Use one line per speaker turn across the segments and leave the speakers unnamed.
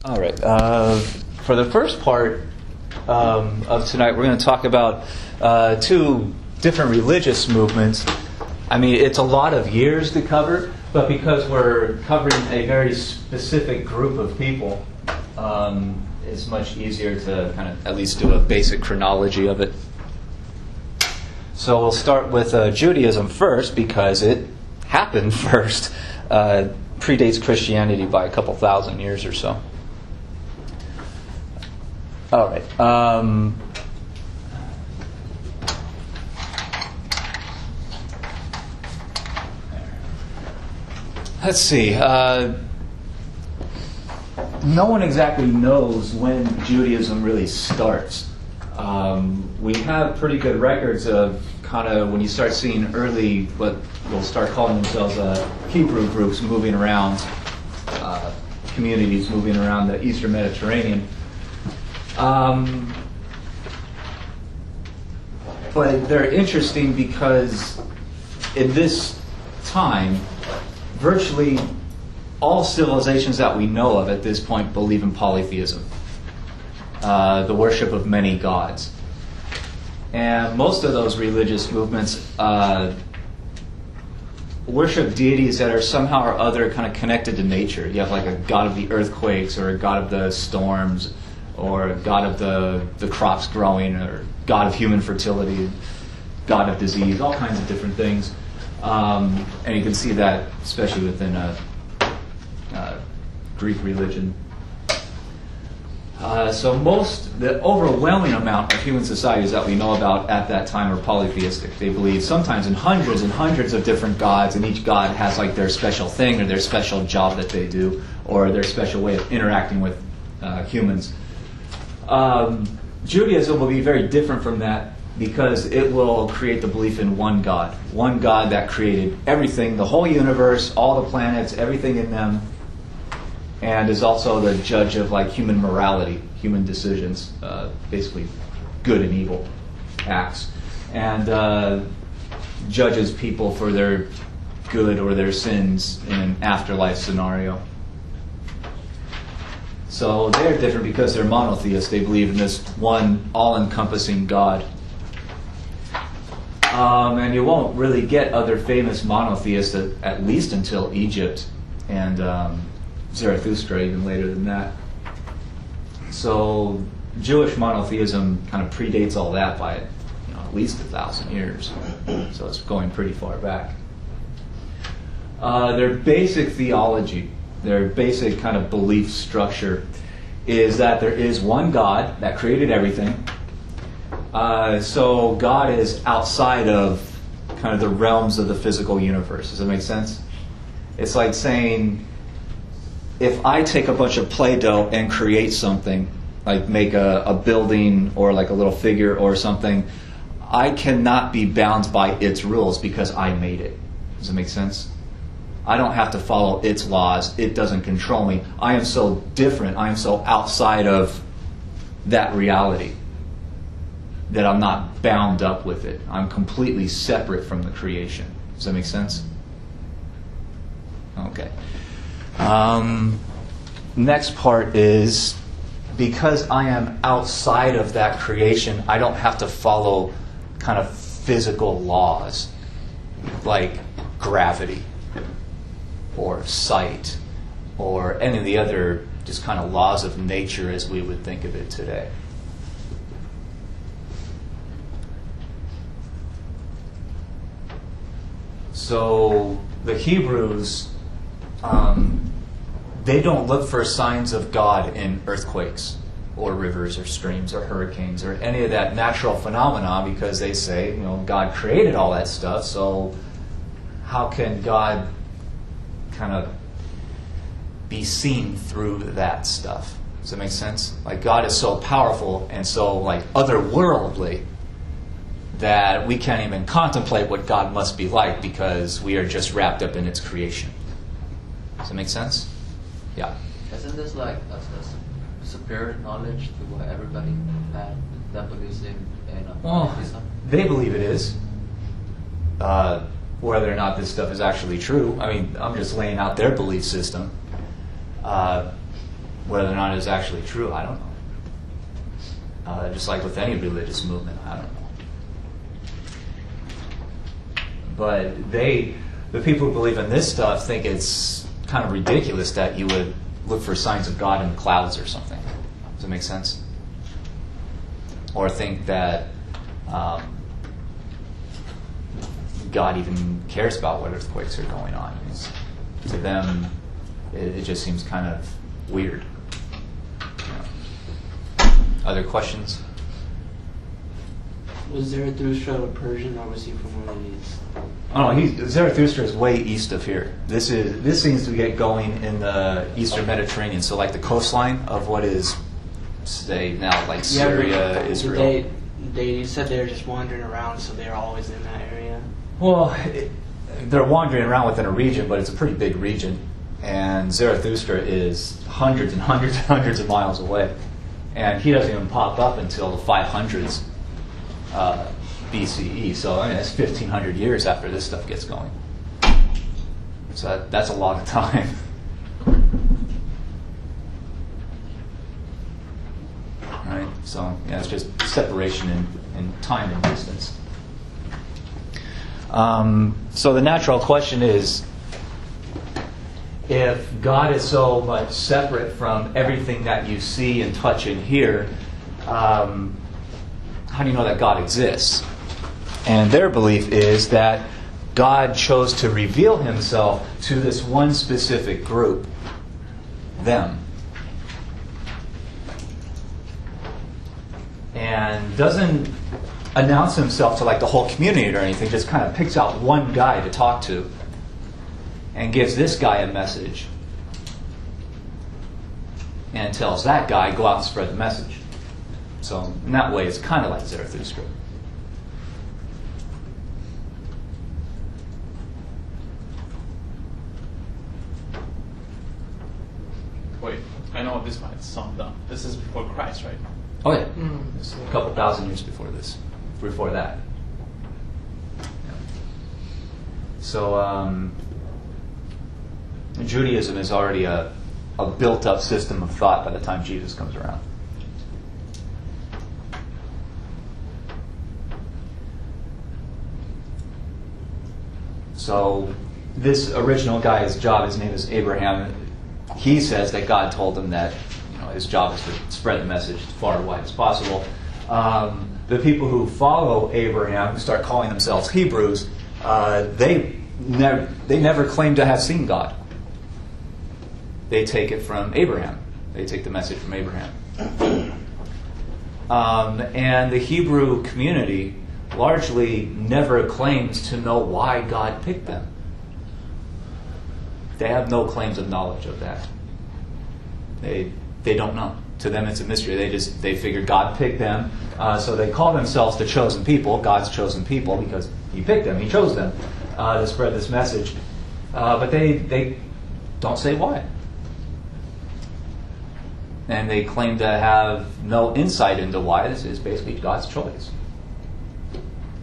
All right. For the first part of tonight, we're going to talk about two different religious movements. I mean, it's a lot of years to cover, but because we're covering a very specific group of people, it's much easier to kind of at least do a basic chronology of it. So we'll start with Judaism first because it happened first. Predates Christianity by a couple thousand years or so. All right. Let's see. No one exactly knows when Judaism really starts. We have pretty good records of kind of when you start seeing early, what we'll start calling themselves Hebrew groups moving around, communities moving around the Eastern Mediterranean. But they're interesting because in this time, virtually all civilizations that we know of at this point believe in polytheism, the worship of many gods. And most of those religious movements worship deities that are somehow or other kind of connected to nature. You have like a god of the earthquakes, or a god of the storms, or a god of the crops growing, or god of human fertility, god of disease, all kinds of different things. And you can see that especially within Greek religion. So the overwhelming amount of human societies that we know about at that time are polytheistic. They believe sometimes in hundreds and hundreds of different gods, and each god has like their special thing or their special job that they do, or their special way of interacting with humans. Judaism will be very different from that because it will create the belief in one God that created everything, the whole universe, all the planets, everything in them, and is also the judge of like human morality, human decisions, basically good and evil acts, and judges people for their good or their sins in an afterlife scenario. So they're different because they're monotheists. They believe in this one all-encompassing God. And you won't really get other famous monotheists at least until Egypt and Zarathustra, even later than that. So Jewish monotheism kind of predates all that by at least 1,000 years. So it's going pretty far back. Their basic theology, their basic kind of belief structure is that there is one God that created everything. So God is outside of kind of the realms of the physical universe. Does that make sense? It's like saying, if I take a bunch of Play-Doh and create something, like make a building or like a little figure or something, I cannot be bound by its rules because I made it. Does that make sense? I don't have to follow its laws. It doesn't control me. I am so different. I am so outside of that reality that I'm not bound up with it. I'm completely separate from the creation. Does that make sense? Okay. Next part is, because I am outside of that creation, I don't have to follow kind of physical laws like gravity or sight or any of the other just kind of laws of nature as we would think of it today. So the Hebrews, they don't look for signs of God in earthquakes or rivers or streams or hurricanes or any of that natural phenomena, because they say, God created all that stuff, so how can God kind of be seen through that stuff? Does that make sense? Like, God is so powerful and so like otherworldly that we can't even contemplate what God must be like because we are just wrapped up in its creation. Does that make sense? Yeah.
Isn't this like a superior knowledge to what everybody had that believes in polytheism?
They believe it is. Whether or not this stuff is actually true, I mean, I'm just laying out their belief system. Whether or not it's actually true, I don't know. Just like with any religious movement, I don't know. But the people who believe in this stuff think it's kind of ridiculous that you would look for signs of God in the clouds or something. Does that make sense? Or think that God even cares about what earthquakes are going on. To them, it just seems kind of weird. Other questions?
Was Zarathustra a Persian, or was he from one of these?
Oh, Zarathustra is way east of here. This seems to get going in the Eastern Mediterranean, so like the coastline of what is, say, now like Syria, Israel.
They said they were just wandering around, so they're always in that area.
Well, they're wandering around within a region, but it's a pretty big region, and Zarathustra is hundreds and hundreds and hundreds of miles away, and he doesn't even pop up until the 500s. BCE, so I mean that's 1,500 years after this stuff gets going. So that's a lot of time. Right? So yeah, it's just separation in time and distance. So the natural question is, if God is so much separate from everything that you see and touch and hear, how do you know that God exists? And their belief is that God chose to reveal himself to this one specific group, them. And doesn't announce himself to like the whole community or anything, just kind of picks out one guy to talk to and gives this guy a message and tells that guy, go out and spread the message. So in that way, it's kind of like Zarathustra.
Wait, I know this might sound dumb. This is before Christ, right?
Oh yeah, it's a couple thousand years before this, before that. Yeah. So Judaism is already a built-up system of thought by the time Jesus comes around. So this original guy, his name is Abraham. He says that God told him that his job is to spread the message as far and wide as possible. The people who follow Abraham, who start calling themselves Hebrews, they never claim to have seen God. They take it from Abraham. They take the message from Abraham. And the Hebrew community largely never claims to know why God picked them. They have no claims of knowledge of that. They don't know. To them, it's a mystery. They figure God picked them, so they call themselves the chosen people, God's chosen people, because He picked them, He chose them to spread this message. But they don't say why, and they claim to have no insight into why. This is basically God's choice.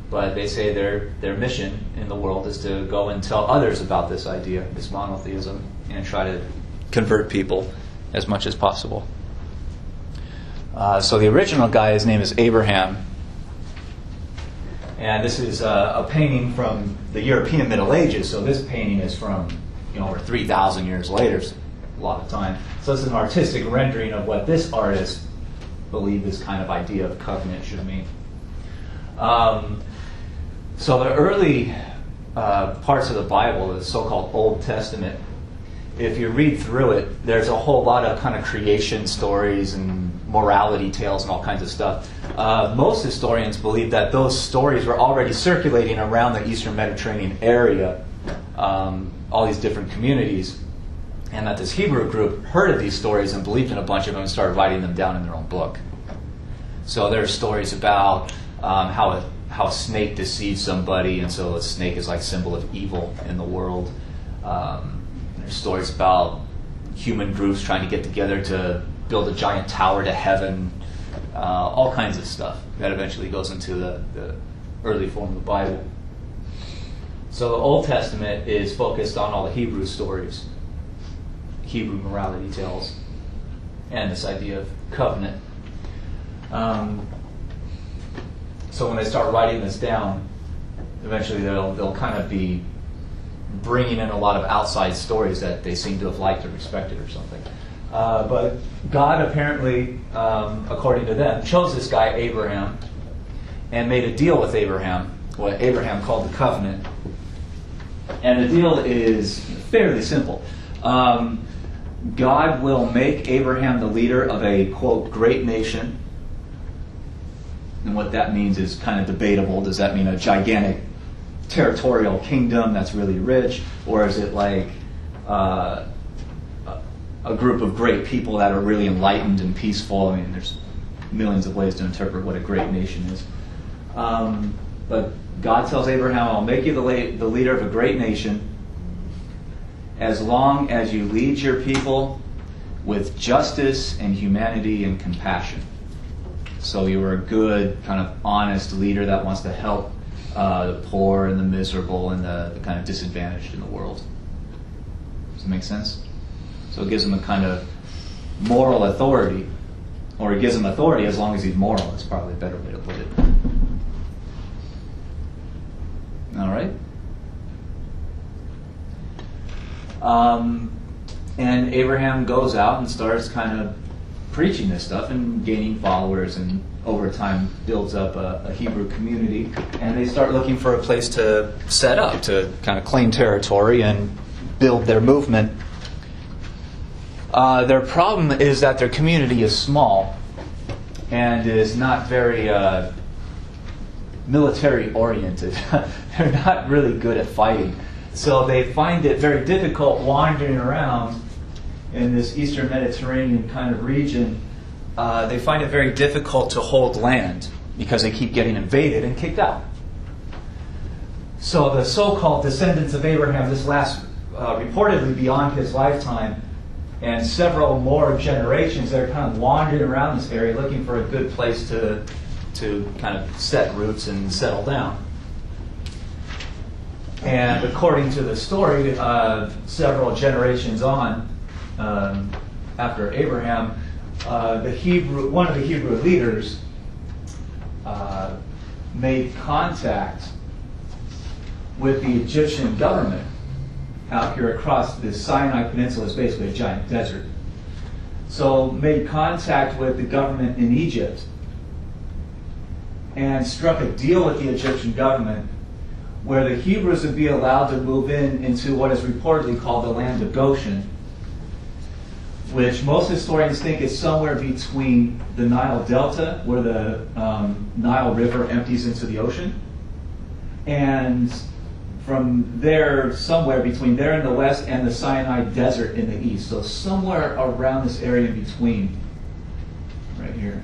But they say their mission in the world is to go and tell others about this idea, this monotheism, and try to convert people as much as possible. So the original guy, his name is Abraham. And this is a painting from the European Middle Ages. So this painting is from over 3,000 years later, a lot of time. So it's an artistic rendering of what this artist believed this kind of idea of covenant should mean. So the early parts of the Bible, the so-called Old Testament, if you read through it, there's a whole lot of kind of creation stories and morality tales and all kinds of stuff. Most historians believe that those stories were already circulating around the Eastern Mediterranean area, all these different communities, and that this Hebrew group heard of these stories and believed in a bunch of them and started writing them down in their own book. So there are stories about how a snake deceives somebody, and so a snake is like a symbol of evil in the world. There's stories about human groups trying to get together to build a giant tower to heaven, all kinds of stuff that eventually goes into the early form of the Bible. So the Old Testament is focused on all the Hebrew stories, Hebrew morality tales. and this idea of covenant. So when they start writing this down, eventually they'll kind of be bringing in a lot of outside stories that they seem to have liked or respected or something. But God apparently, according to them, chose this guy Abraham and made a deal with Abraham, what Abraham called the covenant. And the deal is fairly simple. God will make Abraham the leader of a, quote, great nation. And what that means is kind of debatable. Does that mean a gigantic territorial kingdom that's really rich? Or is it like a group of great people that are really enlightened and peaceful? I mean, there's millions of ways to interpret what a great nation is. But God tells Abraham, I'll make you the leader of a great nation as long as you lead your people with justice and humanity and compassion. So you are a good, kind of honest leader that wants to help the poor and the miserable and the kind of disadvantaged in the world. Does that make sense? So it gives him a kind of moral authority, or it gives him authority as long as he's moral. That's probably a better way to put it. All right. And Abraham goes out and starts kind of preaching this stuff and gaining followers, and over time builds up a Hebrew community. And they start looking for a place to set up, to kind of claim territory and build their movement. Their problem is that their community is small and is not very military oriented. They're not really good at fighting. So they find it very difficult wandering around in this Eastern Mediterranean kind of region. They find it very difficult to hold land because they keep getting invaded and kicked out. So the so-called descendants of Abraham, this last reportedly beyond his lifetime, and several more generations, they're kind of wandering around this area looking for a good place to kind of set roots and settle down. And according to the story, several generations on, after Abraham, one of the Hebrew leaders made contact with the Egyptian government out here across the Sinai Peninsula. Is basically a giant desert. So made contact with the government in Egypt and struck a deal with the Egyptian government where the Hebrews would be allowed to move into what is reportedly called the land of Goshen, which most historians think is somewhere between the Nile Delta, where the Nile River empties into the ocean, and from there, somewhere between there in the west and the Sinai Desert in the east. So somewhere around this area in between, right here.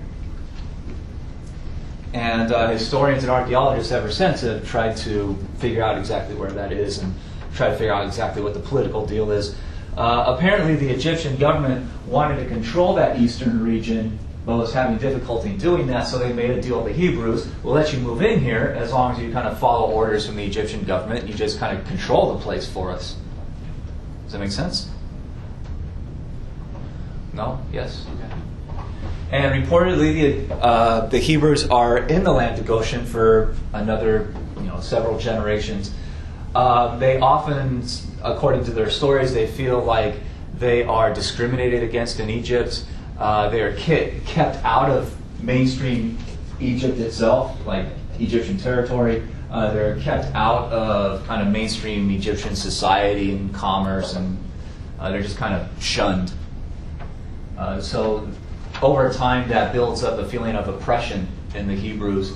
And historians and archaeologists ever since have tried to figure out exactly where that is and try to figure out exactly what the political deal is. Apparently the Egyptian government wanted to control that eastern region, but was having difficulty in doing that, so they made a deal with the Hebrews. We'll let you move in here as long as you kind of follow orders from the Egyptian government and you just kind of control the place for us. Does that make sense? No? Yes? Okay. And reportedly the Hebrews are in the land of Goshen for another several generations. They often, according to their stories, they feel like they are discriminated against in Egypt. They are kept out of mainstream Egypt itself, like Egyptian territory. They're kept out of kind of mainstream Egyptian society and commerce, and they're just kind of shunned. So over time, that builds up a feeling of oppression in the Hebrews,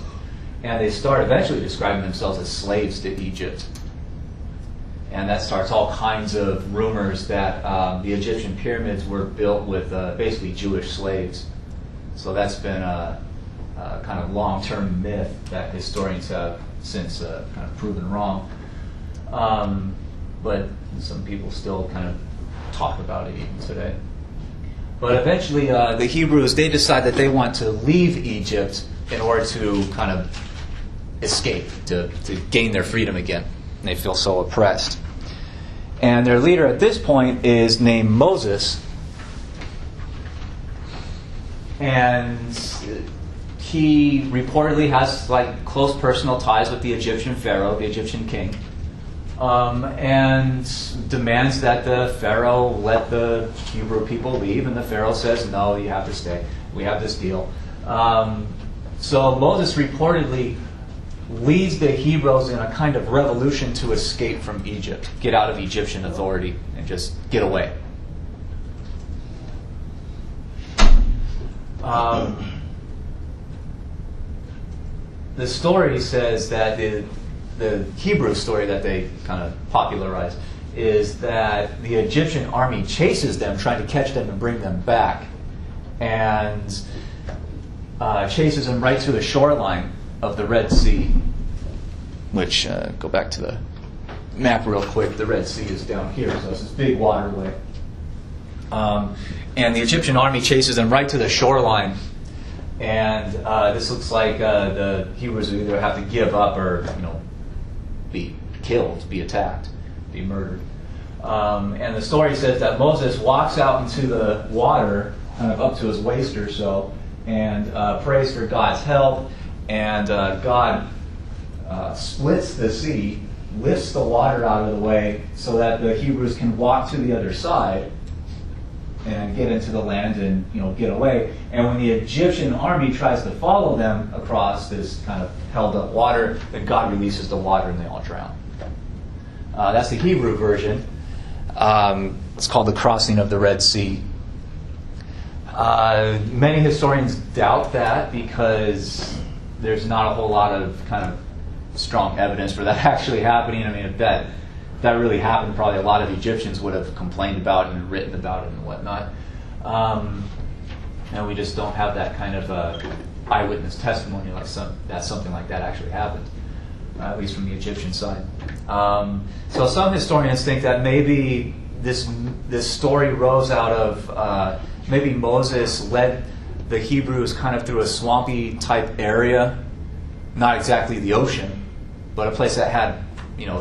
and they start eventually describing themselves as slaves to Egypt. And that starts all kinds of rumors that the Egyptian pyramids were built with basically Jewish slaves. So that's been a kind of long-term myth that historians have since kind of proven wrong. But some people still kind of talk about it even today. But eventually the Hebrews, they decide that they want to leave Egypt in order to kind of escape, to gain their freedom again. And they feel so oppressed. And their leader at this point is named Moses. And he reportedly has like close personal ties with the Egyptian pharaoh, the Egyptian king, and demands that the pharaoh let the Hebrew people leave. And the pharaoh says, "No, you have to stay. We have this deal." So Moses reportedly leads the Hebrews in a kind of revolution to escape from Egypt, get out of Egyptian authority, and just get away. The story says that the Hebrew story that they kind of popularized is that the Egyptian army chases them, trying to catch them and bring them back, and chases them right to the shoreline of the Red Sea, which, go back to the map real quick, the Red Sea is down here, so it's this big waterway. And the Egyptian army chases them right to the shoreline, and this looks like the Hebrews will either have to give up or, be killed, be attacked, be murdered. And the story says that Moses walks out into the water, kind of up to his waist or so, and prays for God's help, and God splits the sea, lifts the water out of the way so that the Hebrews can walk to the other side and get into the land and get away. And when the Egyptian army tries to follow them across this kind of held up water, then God releases the water and they all drown. That's the Hebrew version. It's called the crossing of the Red Sea. Many historians doubt that because there's not a whole lot of kind of strong evidence for that actually happening. I mean, if that really happened, probably a lot of Egyptians would have complained about it and written about it and whatnot. And we just don't have that kind of eyewitness testimony that something like that actually happened, at least from the Egyptian side. So some historians think that maybe this story rose out of maybe Moses led the Hebrews kind of through a swampy type area, not exactly the ocean, but a place that had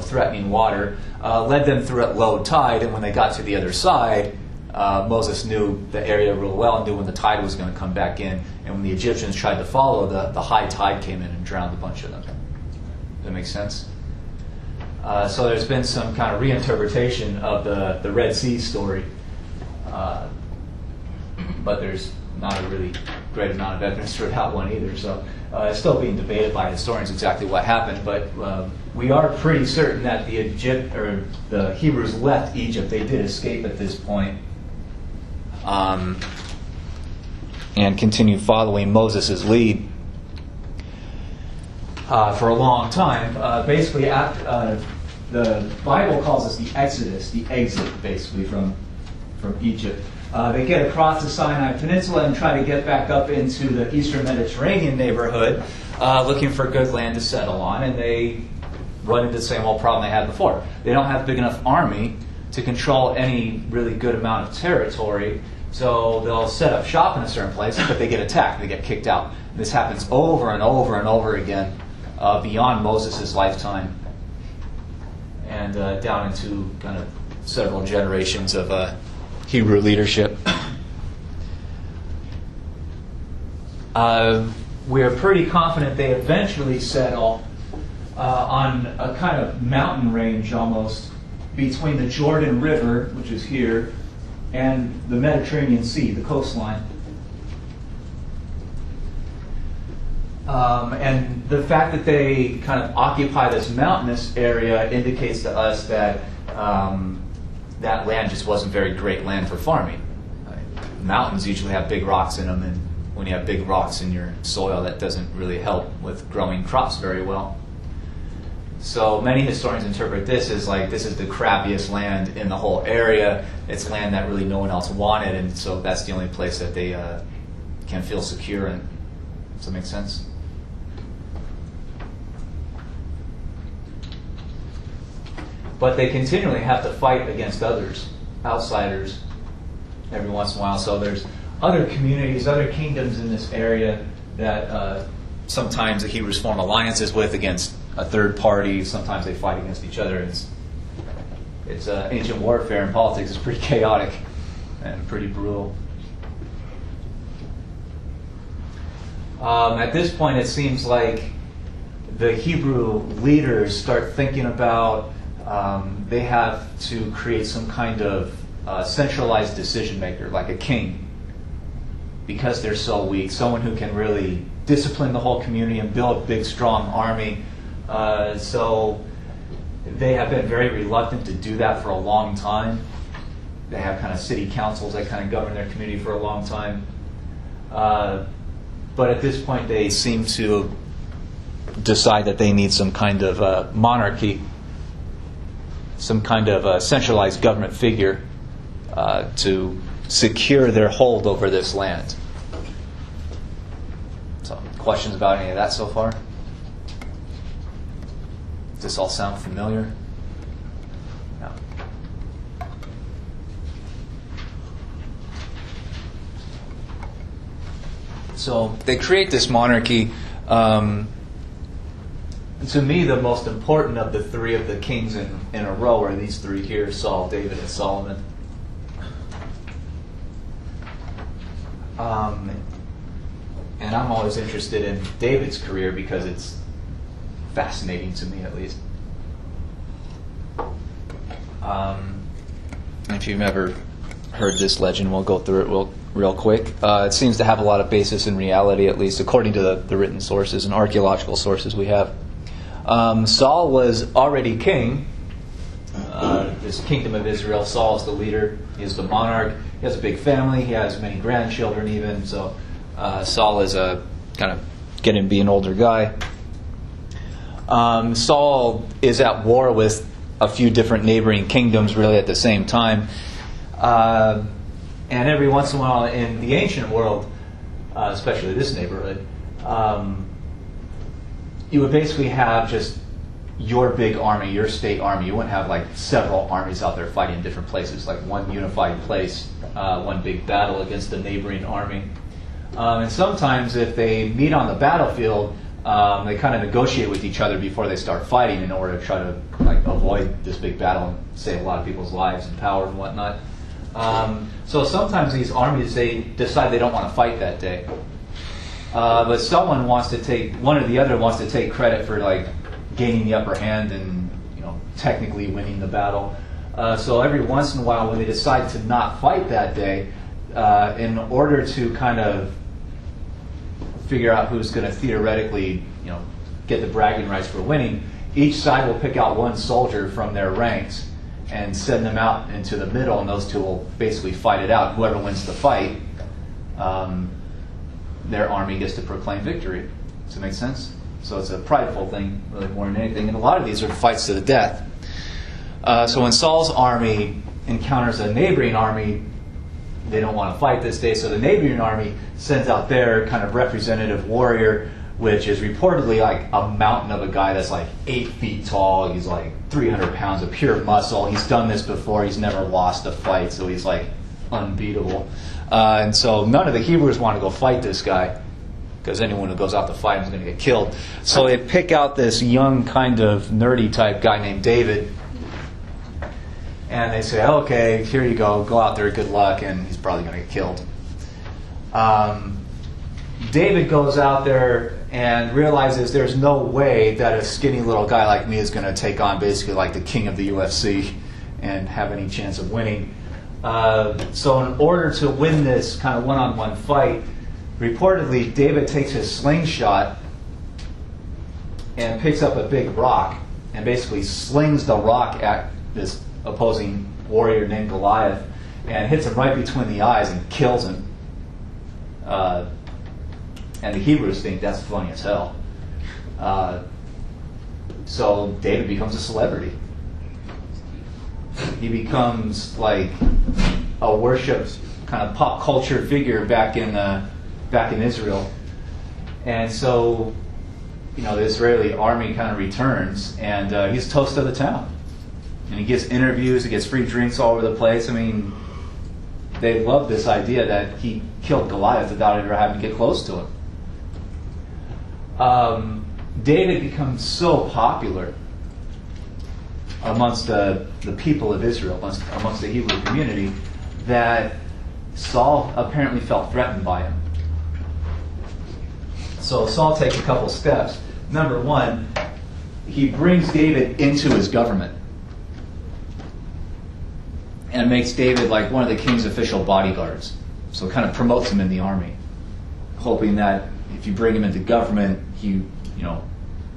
threatening water, led them through at low tide, and when they got to the other side, Moses knew the area real well and knew when the tide was going to come back in, and when the Egyptians tried to follow, the high tide came in and drowned a bunch of them. Does that make sense? So there's been some kind of reinterpretation of the Red Sea story, but there's not a really great amount of evidence for that one either. So it's still being debated by historians exactly what happened. But we are pretty certain that the Hebrews left Egypt. They did escape at this point, and continued following Moses' lead for a long time. Basically, after, the Bible calls this the Exodus, the exit, basically, from Egypt. They get across the Sinai Peninsula and try to get back up into the eastern Mediterranean neighborhood, looking for good land to settle on, and they run into the same old problem they had before. They don't have a big enough army to control any really good amount of territory, so they'll set up shop in a certain place, but they get attacked, they get kicked out. This happens over and over and over again beyond Moses' lifetime, and down into kind of several generations of Hebrew leadership. We're pretty confident they eventually settle on a kind of mountain range almost between the Jordan River, which is here, and the Mediterranean Sea, the coastline. And the fact that they kind of occupy this mountainous area indicates to us that that land just wasn't very great land for farming. Mountains usually have big rocks in them, and when you have big rocks in your soil, that doesn't really help with growing crops very well. So many historians interpret this as like this is the crappiest land in the whole area. It's land that really no one else wanted, and so that's the only place that they can feel secure in. Does that make sense? But they continually have to fight against others, outsiders, every once in a while. So there's other communities, other kingdoms in this area that sometimes the Hebrews form alliances with against a third party. Sometimes they fight against each other. It's ancient warfare, and politics is pretty chaotic and pretty brutal. At this point, it seems like the Hebrew leaders start thinking about they have to create some kind of centralized decision maker, like a king, because they're so weak, someone who can really discipline the whole community and build a big, strong army. So they have been very reluctant to do that for a long time. They have kind of city councils that kind of govern their community for a long time. But at this point, they seem to decide that they need some kind of monarchy, some kind of centralized government figure to secure their hold over this land. So, questions about any of that so far? Does this all sound familiar? No. So they create this monarchy. To me, the most important of the three of the kings in a row are these three here: Saul, David, and Solomon. And I'm always interested in David's career because it's fascinating to me, at least. If you've never heard this legend, we'll go through it real quick. It seems to have a lot of basis in reality, at least according to the written sources and archaeological sources we have. Saul was already king. This kingdom of Israel, Saul is the leader. He is the monarch. He has a big family. He has many grandchildren even. So Saul is a kind of getting to be an older guy. Saul is at war with a few different neighboring kingdoms really at the same time. And every once in a while in the ancient world, especially this neighborhood, you would basically have just your big army, your state army. You wouldn't have like several armies out there fighting in different places, like one unified place, one big battle against a neighboring army. And sometimes if they meet on the battlefield, they kind of negotiate with each other before they start fighting in order to try to like avoid this big battle and save a lot of people's lives and power and whatnot. So sometimes these armies, they decide they don't want to fight that day. But someone wants to take, one or the other wants to take credit for like gaining the upper hand and, you know, technically winning the battle. So every once in a while when they decide to not fight that day, in order to kind of figure out who's going to theoretically, you know, get the bragging rights for winning, each side will pick out one soldier from their ranks and send them out into the middle, and those two will basically fight it out. Whoever wins the fight, their army gets to proclaim victory. Does it make sense? So it's a prideful thing, really, more than anything. And a lot of these are fights to the death. So when Saul's army encounters a neighboring army, they don't want to fight this day. So the neighboring army sends out their kind of representative warrior, which is reportedly like a mountain of a guy that's like 8 feet tall. He's like 300 pounds of pure muscle. He's done this before. He's never lost a fight, so he's like unbeatable. And so none of the Hebrews want to go fight this guy, because anyone who goes out to fight him is going to get killed. So they pick out this young, kind of nerdy type guy named David, and they say, okay, here you go out there, good luck, and he's probably going to get killed. David goes out there and realizes there's no way that a skinny little guy like me is going to take on basically like the king of the UFC and have any chance of winning. So in order to win this kind of one-on-one fight, reportedly David takes his slingshot and picks up a big rock and basically slings the rock at this opposing warrior named Goliath and hits him right between the eyes and kills him. And the Hebrews think that's funny as hell. So David becomes a celebrity. He becomes like a worshipped kind of pop culture figure back in Israel. And so, you know, the Israeli army kind of returns, and he's toast of the town. And he gets interviews, he gets free drinks all over the place. I mean, they love this idea that he killed Goliath without ever having to get close to him. David becomes so popular amongst the people of Israel, amongst the Hebrew community, that Saul apparently felt threatened by him. So Saul takes a couple steps. Number one, he brings David into his government and makes David like one of the king's official bodyguards. So kind of promotes him in the army, hoping that if you bring him into government, he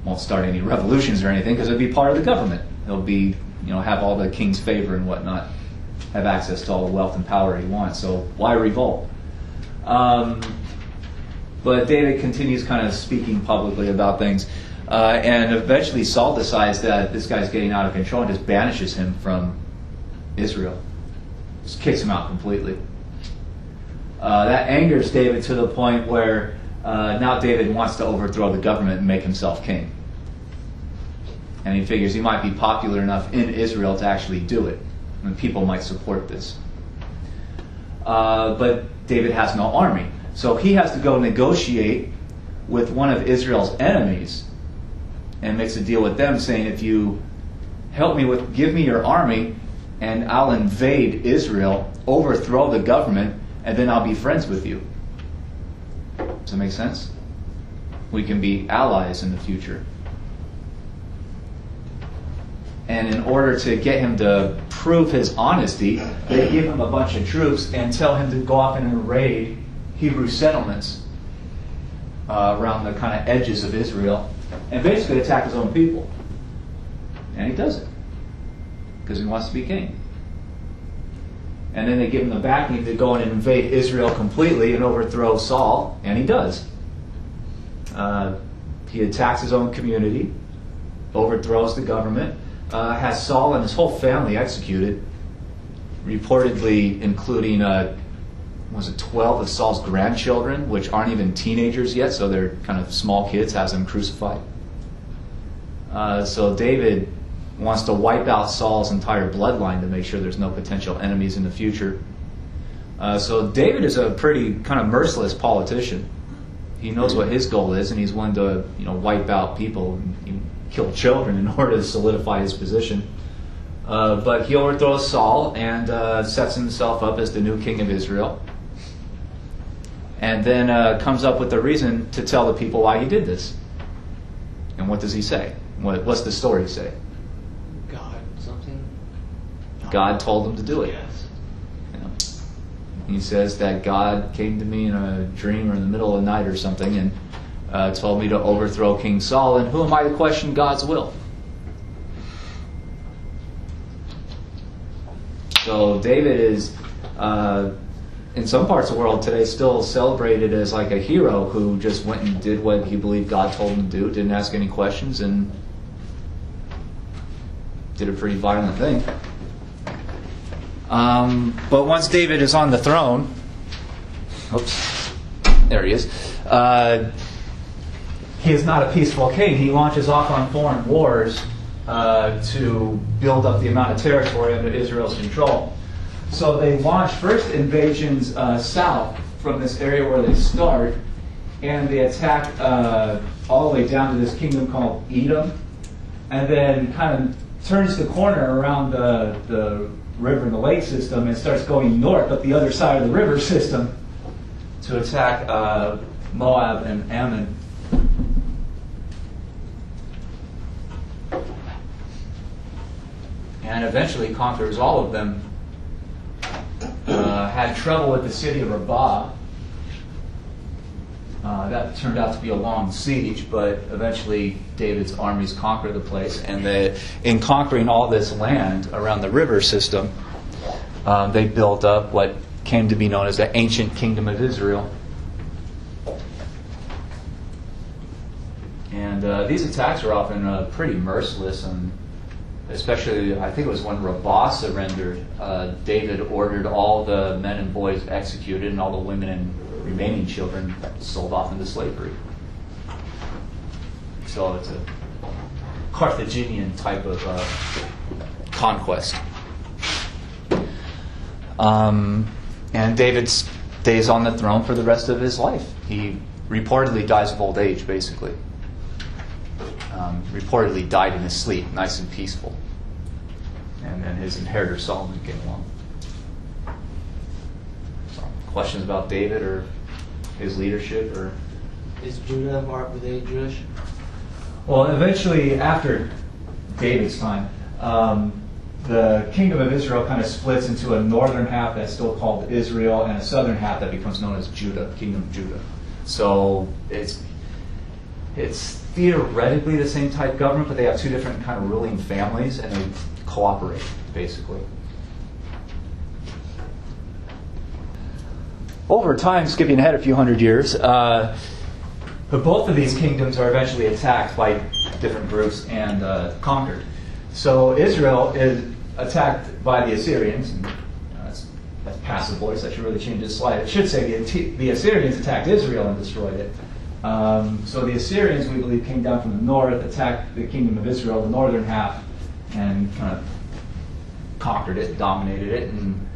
won't start any revolutions or anything because it'll be part of the government. He'll be have all the king's favor and whatnot, have access to all the wealth and power he wants. So why revolt? But David continues kind of speaking publicly about things. And eventually Saul decides that this guy's getting out of control and just banishes him from Israel. Just kicks him out completely. That angers David to the point where now David wants to overthrow the government and make himself king. And he figures he might be popular enough in Israel to actually do it. And people might support this. But David has no army. So he has to go negotiate with one of Israel's enemies and makes a deal with them saying, if you give me your army and I'll invade Israel, overthrow the government, and then I'll be friends with you. Does that make sense? We can be allies in the future. And in order to get him to prove his honesty, they give him a bunch of troops and tell him to go off and raid Hebrew settlements around the kind of edges of Israel and basically attack his own people. And he does it because he wants to be king. And then they give him the backing to go in and invade Israel completely and overthrow Saul, and he does. He attacks his own community, overthrows the government, has Saul and his whole family executed, reportedly including 12 of Saul's grandchildren, which aren't even teenagers yet, so they're kind of small kids, has them crucified. So David wants to wipe out Saul's entire bloodline to make sure there's no potential enemies in the future. So David is a pretty kind of merciless politician. He knows what his goal is, and he's willing to wipe out people and kill children in order to solidify his position. But he overthrows Saul and sets himself up as the new king of Israel. And then comes up with a reason to tell the people why he did this. And what does he say? What's the story say? God told him to do it.
Yes.
He says that God came to me in a dream or in the middle of the night or something and told me to overthrow King Saul, and who am I to question God's will? So David is, in some parts of the world today, still celebrated as like a hero who just went and did what he believed God told him to do, didn't ask any questions, and did a pretty violent thing. But once David is on the throne, there he is. He is not a peaceful king. He launches off on foreign wars to build up the amount of territory under Israel's control. So they launch first invasions south from this area where they start, and they attack all the way down to this kingdom called Edom, and then kind of turns the corner around the river and the lake system and starts going north up the other side of the river system to attack Moab and Ammon. And eventually conquers all of them. Had trouble with the city of Rabbah. That turned out to be a long siege, but eventually David's armies conquer the place, and in conquering all this land around the river system, they built up what came to be known as the ancient kingdom of Israel. And these attacks are often pretty merciless, and especially, I think it was when Rabbah surrendered, David ordered all the men and boys executed and all the women and remaining children sold off into slavery. So it's a Carthaginian type of conquest. And David stays on the throne for the rest of his life. He reportedly dies of old age, basically. Reportedly died in his sleep, nice and peaceful. And then his inheritor Solomon came along. So, questions about David or his leadership or
Is Judah, were they Jewish?
Well, eventually, after David's time, the kingdom of Israel kind of splits into a northern half that's still called Israel and a southern half that becomes known as Judah, kingdom of Judah. So it's theoretically the same type government, but they have two different kind of ruling families, and they cooperate, basically. Over time, skipping ahead a few hundred years, but both of these kingdoms are eventually attacked by different groups and conquered. So Israel is attacked by the Assyrians. And, that's passive voice. I should really change this slide. It should say the Assyrians attacked Israel and destroyed it. So the Assyrians, we believe, came down from the north, attacked the kingdom of Israel, the northern half, and kind of conquered it, dominated it, and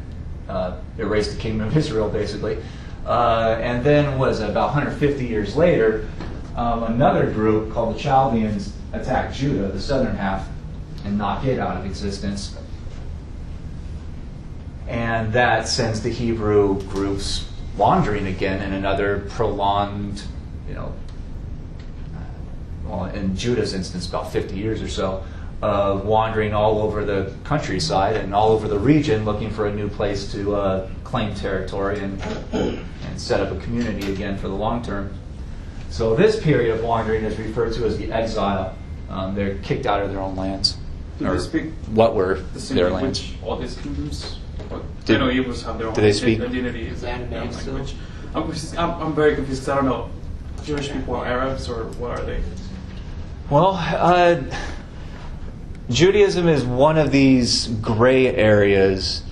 erased the kingdom of Israel, basically. And then, about 150 years later, another group called the Chaldeans attacked Judah, the southern half, and knocked it out of existence. And that sends the Hebrew groups wandering again in another prolonged, well, in Judah's instance, about 50 years or so, of wandering all over the countryside and all over the region looking for a new place to claim territory and set up a community again for the long term. So this period of wandering is referred to as the exile. They're kicked out of their own lands.
Do they speak
what were
the same
their
language,
lands?
all these kingdoms? I know Hebrews have their own identity.
Is that
their own
still?
language. I'm very confused because I don't know. Jewish people are Arabs, or what are they?
Well, Judaism is one of these gray areas.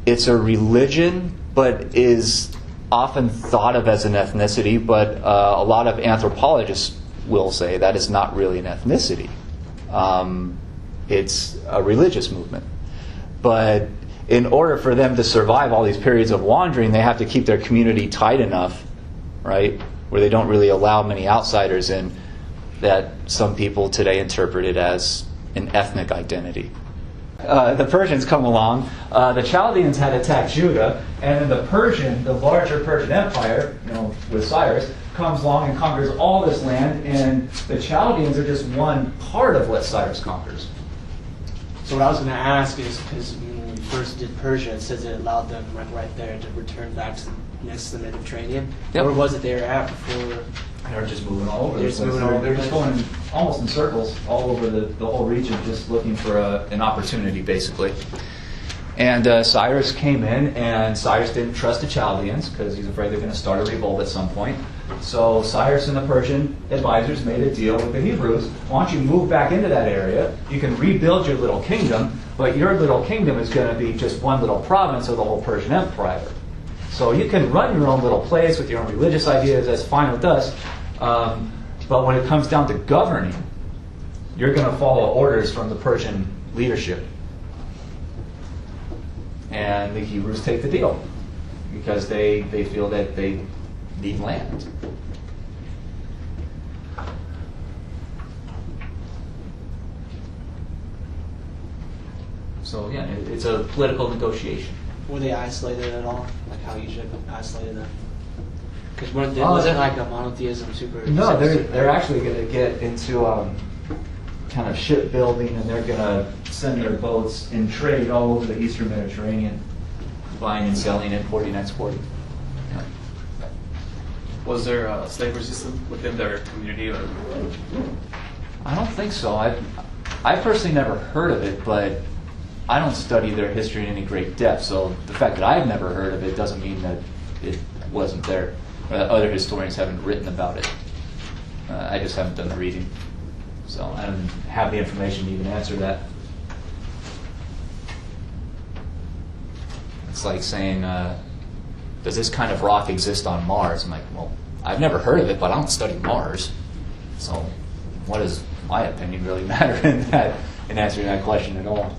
It's a religion, but is often thought of as an ethnicity, but a lot of anthropologists will say that is not really an ethnicity. It's a religious movement. But in order for them to survive all these periods of wandering, they have to keep their community tight enough, right, where they don't really allow many outsiders in, that some people today interpret it as an ethnic identity. The Persians come along. The Chaldeans had attacked Judah, and then the larger Persian Empire, with Cyrus, comes along and conquers all this land, and the Chaldeans are just one part of what Cyrus conquers.
So what I was going to ask is, because when we first did Persia, it says it allowed them right there to return back to next to the Mediterranean.
Yep.
Where was it they were at before?
They're just moving all over.
They're just moving all over.
They're just going almost in circles all over the whole region, just looking for an opportunity, basically. And Cyrus came in, and Cyrus didn't trust the Chaldeans because he's afraid they're going to start a revolt at some point. So Cyrus and the Persian advisors made a deal with the Hebrews. Why don't you move back into that area? You can rebuild your little kingdom, but your little kingdom is going to be just one little province of the whole Persian Empire. So you can run your own little place with your own religious ideas. That's fine with us. But when it comes down to governing, you're going to follow orders from the Persian leadership. And the Hebrews take the deal because they feel that they need land. So yeah, it's a political negotiation.
Were they isolated at all? Like how Egypt isolated them? Because wasn't like a monotheism super...
No, they're actually going to get into kind of shipbuilding, and they're going to send their boats in trade all over the Eastern Mediterranean, buying and selling, importing, exporting. Yeah.
Was there a slavery system within their community? Or?
I don't think so. I personally never heard of it, but I don't study their history in any great depth, so the fact that I've never heard of it doesn't mean that it wasn't there, or that other historians haven't written about it. I just haven't done the reading, so I don't have the information to even answer that. It's like saying, does this kind of rock exist on Mars? I'm like, well, I've never heard of it, but I don't study Mars, so what does my opinion really matter in answering that question at all?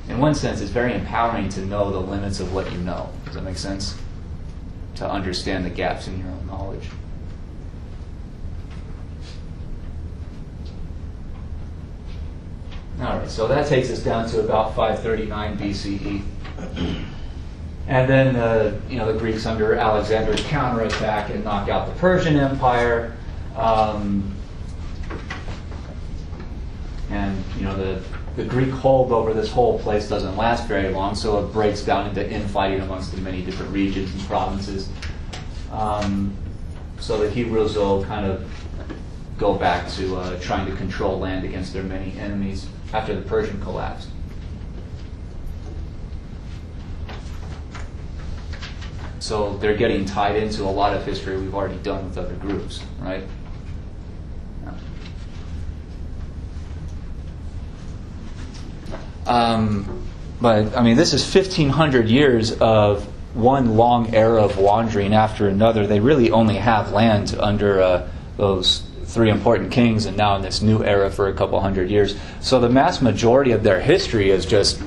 In one sense, it's very empowering to know the limits of what you know. Does that make sense? To understand the gaps in your own knowledge. All right, so that takes us down to about 539 BCE. And then the Greeks under Alexander counterattack and knock out the Persian Empire. And the Greek hold over this whole place doesn't last very long, so it breaks down into infighting amongst the many different regions and provinces. So the Hebrews will kind of go back to trying to control land against their many enemies after the Persian collapsed. So they're getting tied into a lot of history we've already done with other groups, right? But I mean, this is 1,500 years of one long era of wandering after another. They really only have land under those three important kings, and now in this new era for a couple hundred years. So the mass majority of their history is just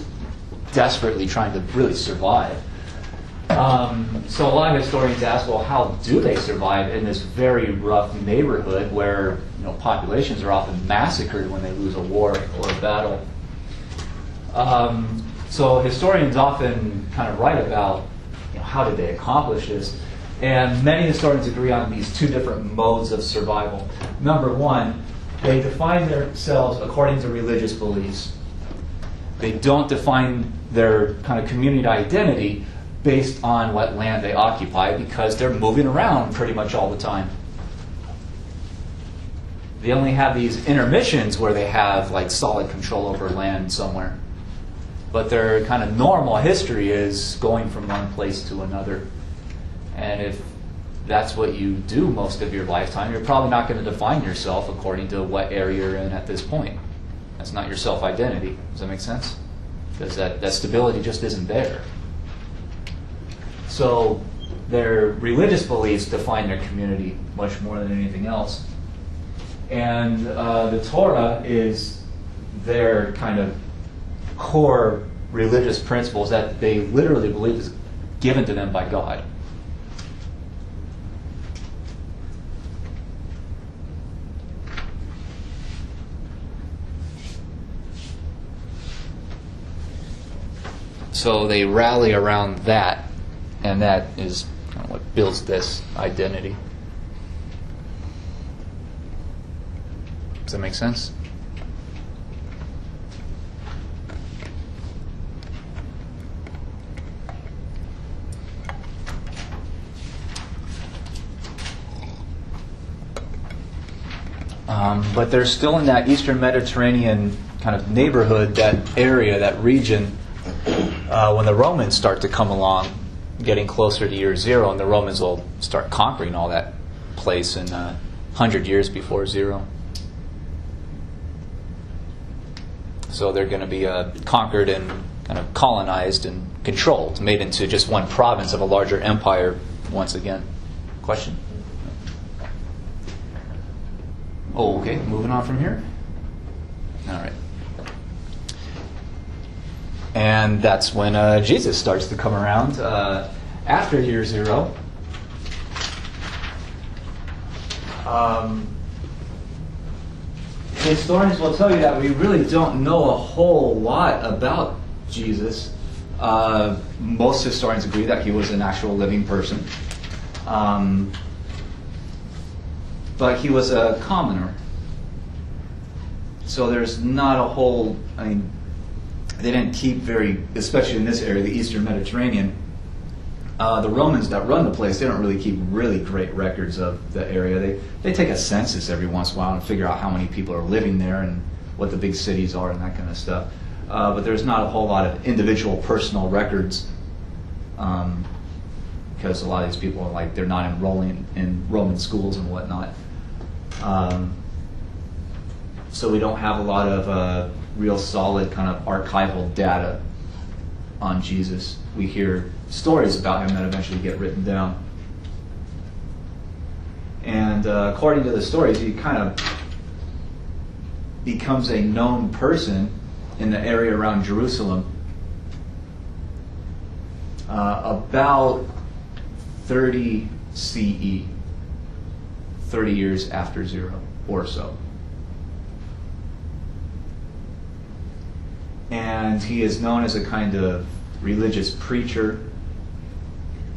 desperately trying to really survive. So a lot of historians ask, well, how do they survive in this very rough neighborhood where populations are often massacred when they lose a war or a battle? So historians often kind of write about how did they accomplish this, and many historians agree on these two different modes of survival. Number one, they define themselves according to religious beliefs. They don't define their kind of community identity based on what land they occupy, because they're moving around pretty much all the time. They only have these intermissions where they have like solid control over land somewhere. But their kind of normal history is going from one place to another. And if that's what you do most of your lifetime, you're probably not going to define yourself according to what area you're in at this point. That's not your self-identity. Does that make sense? Because that stability just isn't there. So their religious beliefs define their community much more than anything else. And the Torah is their kind of core religious principles that they literally believe is given to them by God. So they rally around that, and that is kind of what builds this identity. Does that make sense? But they're still in that Eastern Mediterranean kind of neighborhood, that area, that region, when the Romans start to come along, getting closer to year zero, and the Romans will start conquering all that place in 100 years before zero. So they're going to be conquered and kind of colonized and controlled, made into just one province of a larger empire once again. Question? Oh, okay, moving on from here. All right. And that's when Jesus starts to come around after year zero. Historians will tell you that we really don't know a whole lot about Jesus. Most historians agree that he was an actual living person. But he was a commoner. So there's not a whole, they didn't keep very, especially in this area, the Eastern Mediterranean, the Romans that run the place, they don't really keep really great records of the area. They take a census every once in a while and figure out how many people are living there and what the big cities are and that kind of stuff. But there's not a whole lot of individual personal records, because a lot of these people are they're not enrolling in Roman schools and whatnot. So we don't have a lot of real solid kind of archival data on Jesus. We hear stories about him that eventually get written down. And according to the stories, he kind of becomes a known person in the area around Jerusalem about 30 CE, 30 years after zero or so. And he is known as a kind of religious preacher.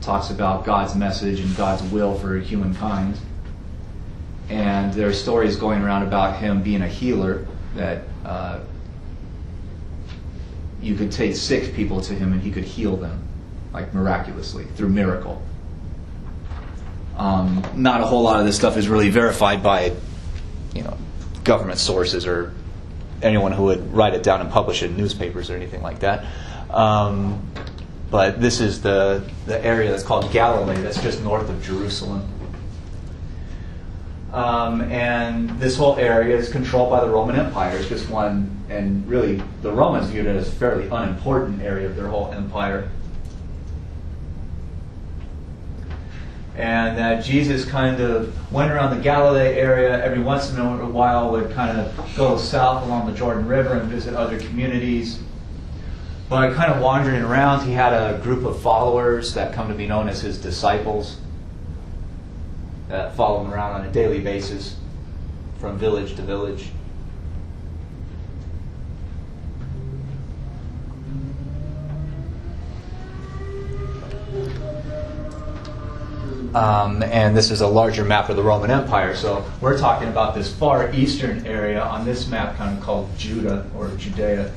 talks about God's message and God's will for humankind. And there are stories going around about him being a healer, that you could take sick people to him and he could heal them, like miraculously, through miracle. Not a whole lot of this stuff is really verified by, government sources or anyone who would write it down and publish it in newspapers or anything like that. But this is the area that's called Galilee, that's just north of Jerusalem. And this whole area is controlled by the Roman Empire. It's just one, and really the Romans viewed it as a fairly unimportant area of their whole empire. And that Jesus kind of went around the Galilee area. Every once in a while would kind of go south along the Jordan River and visit other communities. But kind of wandering around, he had a group of followers that come to be known as his disciples, that follow him around on a daily basis from village to village. And this is a larger map of the Roman Empire. So we're talking about this far eastern area on this map, kind of called Judah or Judea.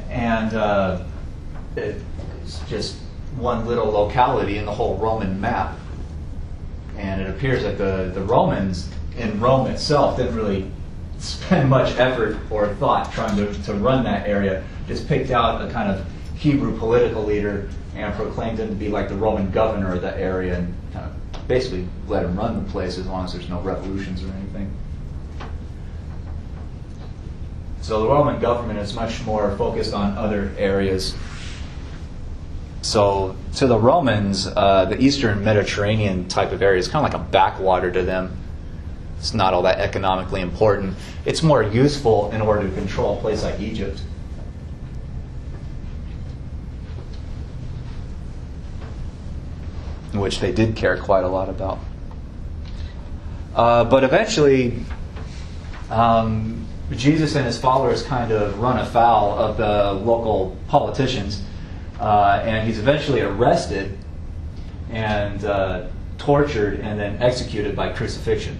And it's just one little locality in the whole Roman map. And it appears that the Romans in Rome itself didn't really spend much effort or thought trying to run that area. Just picked out a kind of Hebrew political leader and proclaimed him to be like the Roman governor of the area, and kind of basically let him run the place as long as there's no revolutions or anything. So the Roman government is much more focused on other areas. So to the Romans, the Eastern Mediterranean type of area is kind of like a backwater to them. It's not all that economically important. It's more useful in order to control a place like Egypt. Which they did care quite a lot about. But eventually, Jesus and his followers kind of run afoul of the local politicians, and he's eventually arrested and tortured and then executed by crucifixion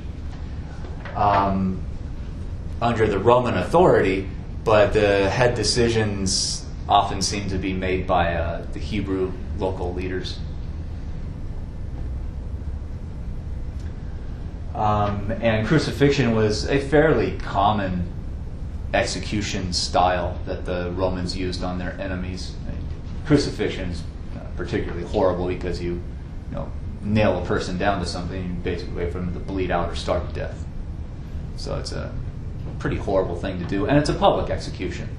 under the Roman authority, but the head decisions often seem to be made by the Hebrew local leaders. And crucifixion was a fairly common execution style that the Romans used on their enemies. Crucifixion is particularly horrible because you nail a person down to something and basically wait for them to bleed out or starve to death. So it's a pretty horrible thing to do, and it's a public execution.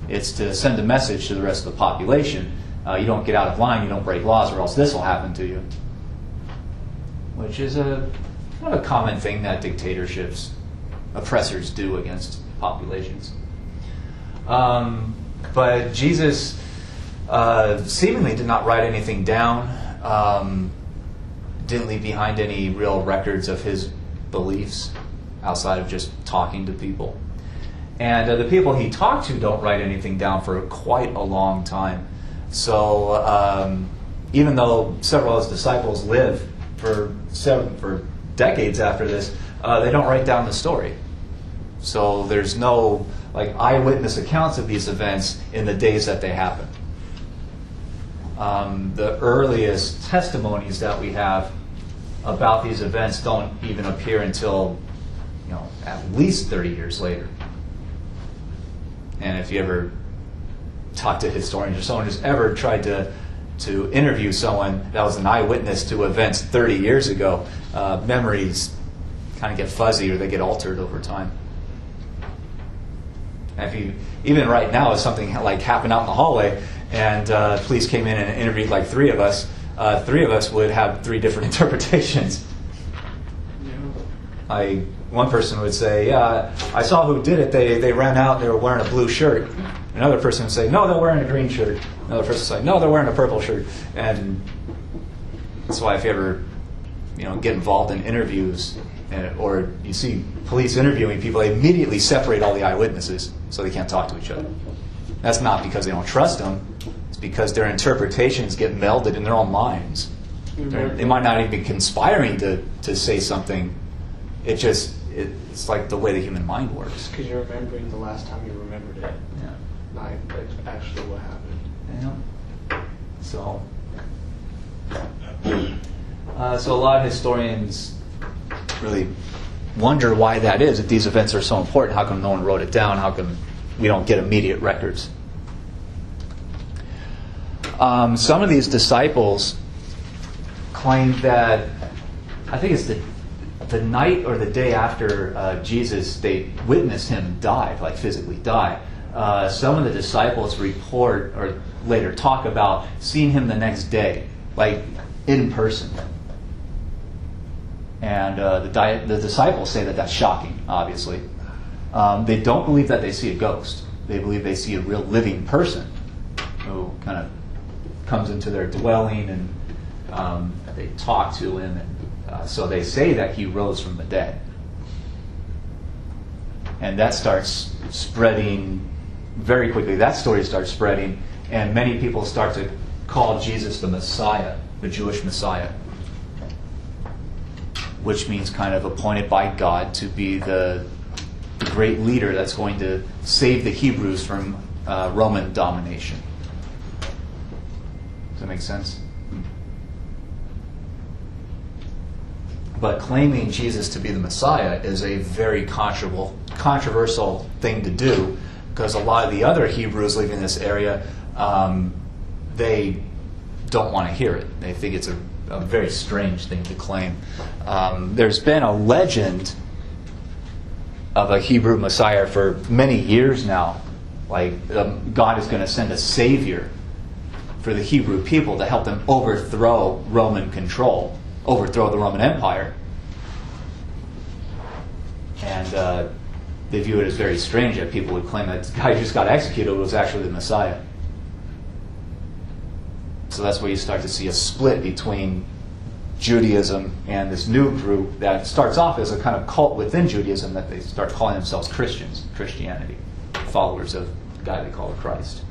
It's to send a message to the rest of the population. You don't get out of line, you don't break laws, or else this will happen to you. Which is a common thing that dictatorships, oppressors do against populations. But Jesus seemingly did not write anything down, didn't leave behind any real records of his beliefs outside of just talking to people. And the people he talked to don't write anything down for quite a long time. So even though several of his disciples live for decades after this, they don't write down the story. So there's no eyewitness accounts of these events in the days that they happen. The earliest testimonies that we have about these events don't even appear until at least 30 years later. And if you ever talk to historians or someone who's ever tried to interview someone that was an eyewitness to events 30 years ago, memories kind of get fuzzy or they get altered over time. And even right now, if something happened out in the hallway and police came in and interviewed three of us would have three different interpretations. One person would say, yeah, I saw who did it. They ran out, they were wearing a blue shirt. Another person would say, no, they're wearing a green shirt. Another person would say, no, they're wearing a purple shirt. And that's why if you ever get involved in interviews or you see police interviewing people, they immediately separate all the eyewitnesses so they can't talk to each other. That's not because they don't trust them. It's because their interpretations get melded in their own minds. They might not even be conspiring to say something. It's like the way the human mind works.
Because you're remembering the last time you remembered it,
Yeah.
not actually what happened.
Yeah. So a lot of historians really wonder why that is. If these events are so important, how come no one wrote it down? How come we don't get immediate records? Some of these disciples claim that, I think it's the night or the day after Jesus, they witnessed him die, like physically die. Some of the disciples report or later talk about seeing him the next day, like in person. And the disciples say that that's shocking, obviously. They don't believe that they see a ghost. They believe they see a real living person who kind of comes into their dwelling and they talk to him. And so they say that he rose from the dead. And that starts spreading very quickly. That story starts spreading, and many people start to call Jesus the Messiah, the Jewish Messiah, which means kind of appointed by God to be the great leader that's going to save the Hebrews from Roman domination. Does that make sense? But claiming Jesus to be the Messiah is a very controversial thing to do, because a lot of the other Hebrews living in this area, they don't want to hear it. They think it's a very strange thing to claim. There's been a legend of a Hebrew Messiah for many years now. Like God is going to send a Savior for the Hebrew people to help them overthrow Roman control, overthrow the Roman Empire. And they view it as very strange that people would claim that the guy who just got executed was actually the Messiah. So that's where you start to see a split between Judaism and this new group that starts off as a kind of cult within Judaism, that they start calling themselves Christians, Christianity, followers of the guy they call Christ,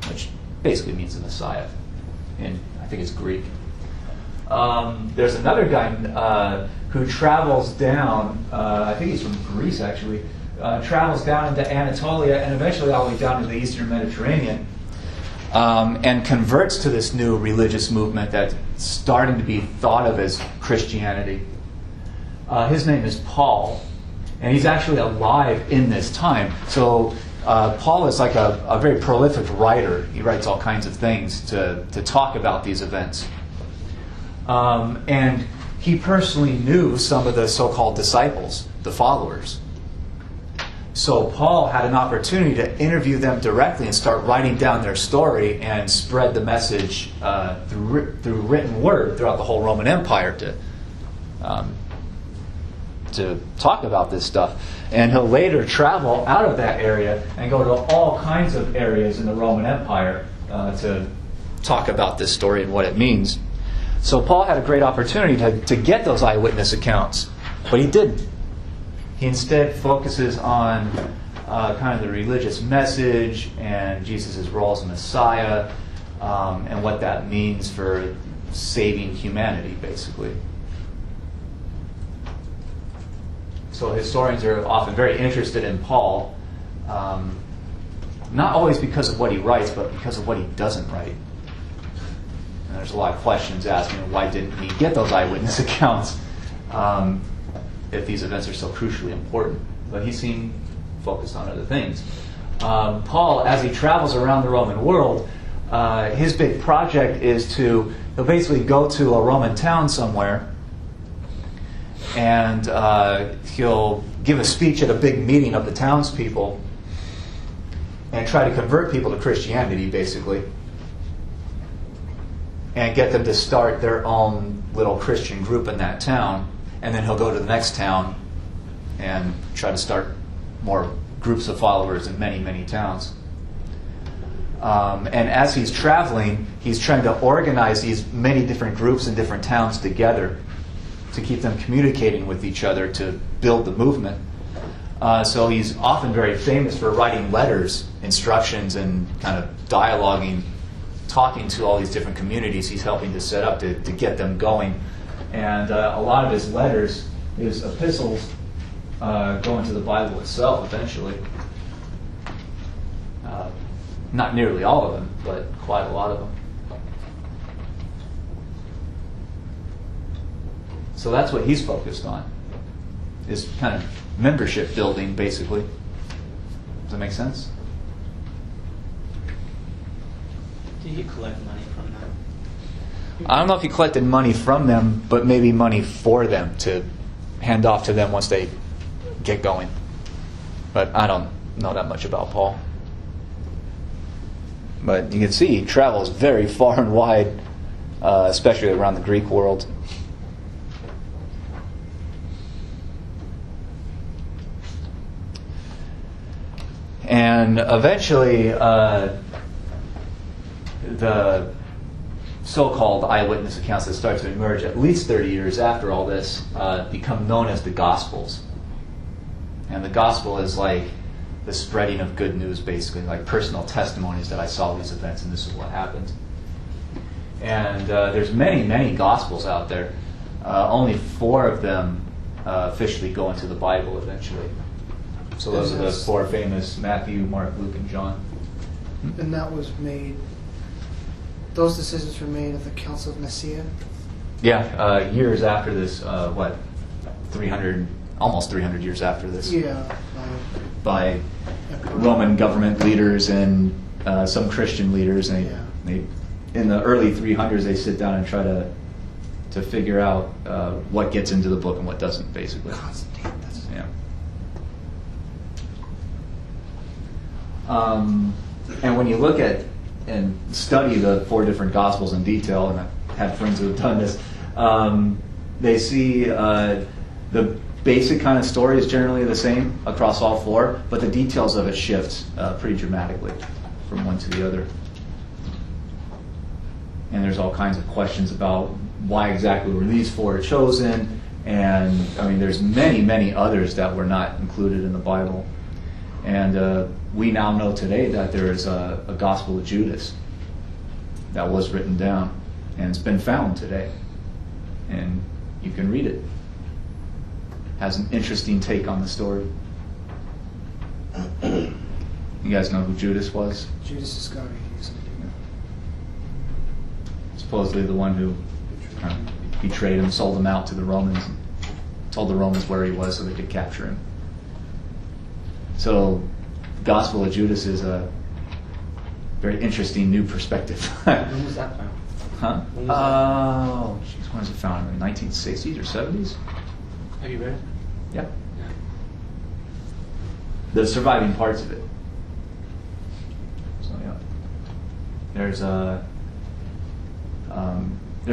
which basically means the Messiah. And I think it's Greek. There's another guy who travels down, I think he's from Greece actually, travels down into Anatolia and eventually all the way down to the Eastern Mediterranean, and converts to this new religious movement that's starting to be thought of as Christianity. His name is Paul, and he's actually alive in this time. So Paul is like a very prolific writer. He writes all kinds of things to talk about these events. And he personally knew some of the so-called disciples, the followers. So Paul had an opportunity to interview them directly and start writing down their story and spread the message through written word throughout the whole Roman Empire to talk about this stuff. And he'll later travel out of that area and go to all kinds of areas in the Roman Empire to talk about this story and what it means. So Paul had a great opportunity to get those eyewitness accounts, but he didn't. He instead focuses on kind of the religious message and Jesus' role as Messiah, and what that means for saving humanity, basically. So historians are often very interested in Paul, not always because of what he writes, but because of what he doesn't write. And there's a lot of questions asked, why didn't he get those eyewitness accounts if these events are so crucially important? But he seemed focused on other things. Paul, as he travels around the Roman world, his big project is he'll basically go to a Roman town somewhere, and he'll give a speech at a big meeting of the townspeople and try to convert people to Christianity, basically, and get them to start their own little Christian group in that town. And then he'll go to the next town and try to start more groups of followers in many, many towns. And as he's traveling, he's trying to organize these many different groups in different towns together to keep them communicating with each other to build the movement. So he's often very famous for writing letters, instructions, and kind of dialoguing, talking to all these different communities he's helping to set up to get them going. And a lot of his letters, his epistles, go into the Bible itself eventually. Not nearly all of them, but quite a lot of them. So that's what he's focused on, is kind of membership building, basically. Does that make sense?
Did he collect money from them?
I don't know if he collected money from them, but maybe money for them to hand off to them once they get going. But I don't know that much about Paul. But you can see he travels very far and wide, especially around the Greek world. And eventually, the so-called eyewitness accounts that start to emerge at least 30 years after all this become known as the Gospels. And the Gospel is like the spreading of good news, basically, like personal testimonies that I saw these events and this is what happened. And there's many, many Gospels out there. Only 4 of them officially go into the Bible eventually. So those are the 4 famous: Matthew, Mark, Luke, and John.
And that was made, those decisions were made at the Council of Nicaea?
Yeah, years after this, 300, almost 300 years after this.
Yeah.
By Roman government leaders and some Christian leaders. And they, in the early 300s, they sit down and try to figure out what gets into the book and what doesn't, basically.
Constantine, that's...
Yeah. And when you look at and study the 4 different Gospels in detail, and I've had friends who have done this, they see the basic kind of story is generally the same across all 4, but the details of it shift pretty dramatically from one to the other. And there's all kinds of questions about why exactly were these 4 chosen, and I mean there's many, many others that were not included in the Bible. And we now know today that there is a Gospel of Judas that was written down, and it's been found today. And you can read it. Has an interesting take on the story. You guys know who Judas was?
Judas Iscariot.
Supposedly the one who betrayed him, sold him out to the Romans, and told the Romans where he was so they could capture him. So, the Gospel of Judas is a very interesting new perspective.
When was that found?
Huh?
When was
Oh, jeez, when was it found? In the 1960s or 70s?
that? Have you read it?
Yeah.
Yeah.
The surviving parts of it. So, yeah. There's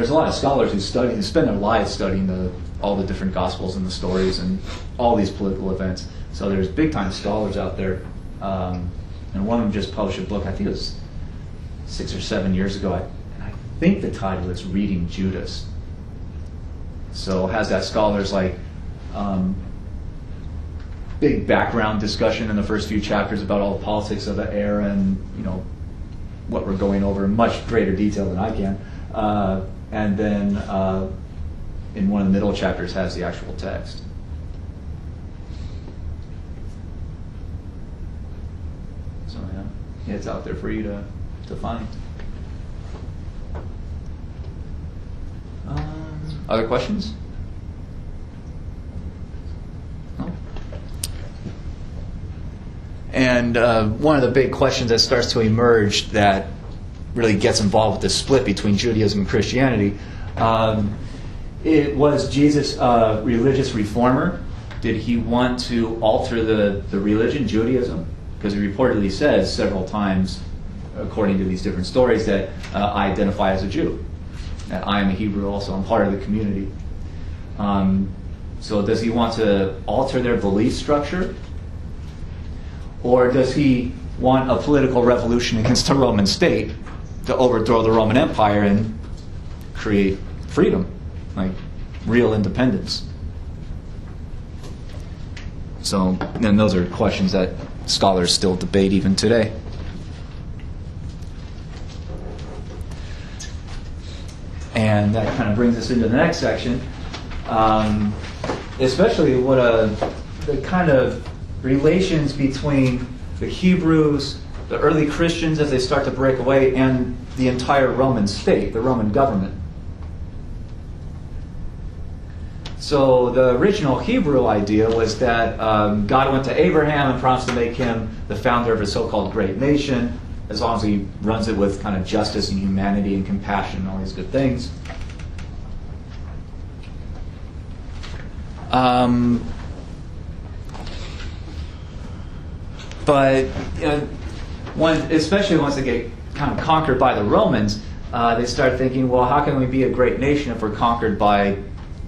a lot of scholars who spend their lives studying all the different Gospels and the stories and all these political events. So there's big-time scholars out there, and one of them just published a book, I think it was 6 or 7 years ago, and I think the title is Reading Judas. So it has that scholars like big background discussion in the first few chapters about all the politics of the era and what we're going over in much greater detail than I can. And then in one of the middle chapters has the actual text. So yeah, it's out there for you to find. Other questions? No? And one of the big questions that starts to emerge that really gets involved with the split between Judaism and Christianity. It was Jesus a religious reformer? Did he want to alter the religion, Judaism? Because he reportedly says several times, according to these different stories, that I identify as a Jew. That I am a Hebrew also. I'm part of the community. So does he want to alter their belief structure? Or does he want a political revolution against the Roman state to overthrow the Roman Empire and create freedom, like real independence? So, and those are questions that scholars still debate even today. And that kind of brings us into the next section, especially what the kind of relations between the Hebrews, the early Christians as they start to break away, and the entire Roman state, the Roman government. So the original Hebrew idea was that God went to Abraham and promised to make him the founder of a so-called great nation, as long as he runs it with kind of justice and humanity and compassion and all these good things. But especially once they get kind of conquered by the Romans, they start thinking, well, how can we be a great nation if we're conquered by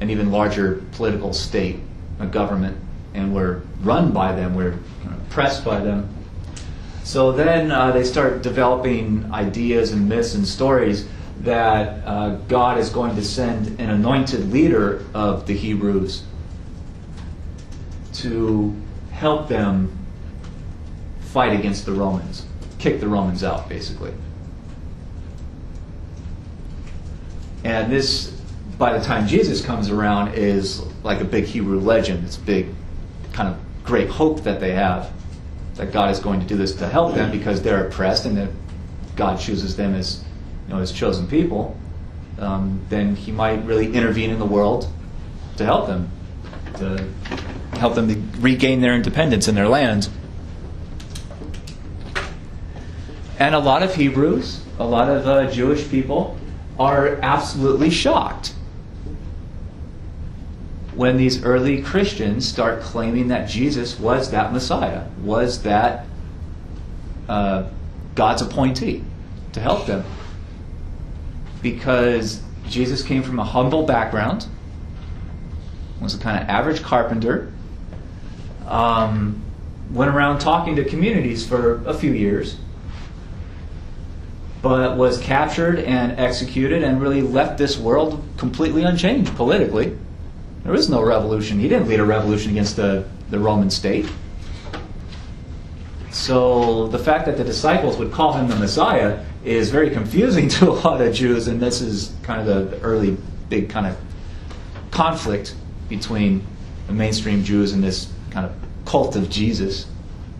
an even larger political state, a government, and we're run by them, we're kind of oppressed by them. So then they start developing ideas and myths and stories that God is going to send an anointed leader of the Hebrews to help them fight against the Romans, kick the Romans out, basically. And this, by the time Jesus comes around, is like a big Hebrew legend. It's a big kind of great hope that they have, that God is going to do this to help them because they're oppressed, and that God chooses them as, His chosen people. Then He might really intervene in the world to help them to regain their independence in their land. And a lot of Hebrews, a lot of Jewish people are absolutely shocked when these early Christians start claiming that Jesus was that Messiah, was that God's appointee to help them. Because Jesus came from a humble background, was a kind of average carpenter, went around talking to communities for a few years, but was captured and executed and really left this world completely unchanged politically. There was no revolution. He didn't lead a revolution against the Roman state. So the fact that the disciples would call him the Messiah is very confusing to a lot of Jews, and this is kind of the early big kind of conflict between the mainstream Jews and this kind of cult of Jesus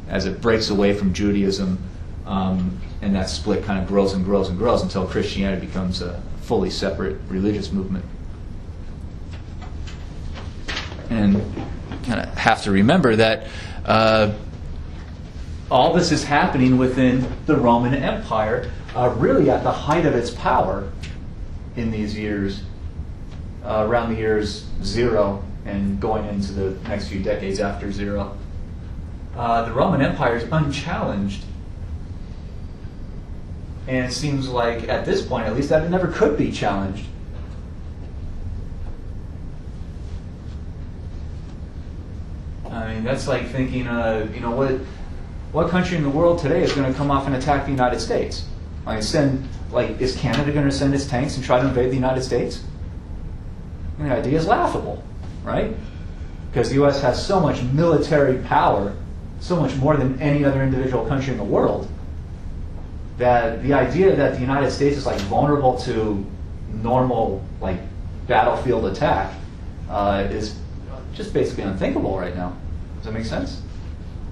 as it breaks away from Judaism, and that split kind of grows and grows and grows until Christianity becomes a fully separate religious movement. And kind of have to remember that all this is happening within the Roman Empire, really at the height of its power in these years, around the years 0 and going into the next few decades after 0. The Roman Empire is unchallenged. And it seems like, at this point at least, that it never could be challenged. I mean, that's like thinking, what country in the world today is going to come off and attack the United States? Is Canada going to send its tanks and try to invade the United States? And the idea is laughable, right? Because the U.S. has so much military power, so much more than any other individual country in the world, that the idea that the United States is vulnerable to normal battlefield attack is just basically unthinkable right now. Does that make sense?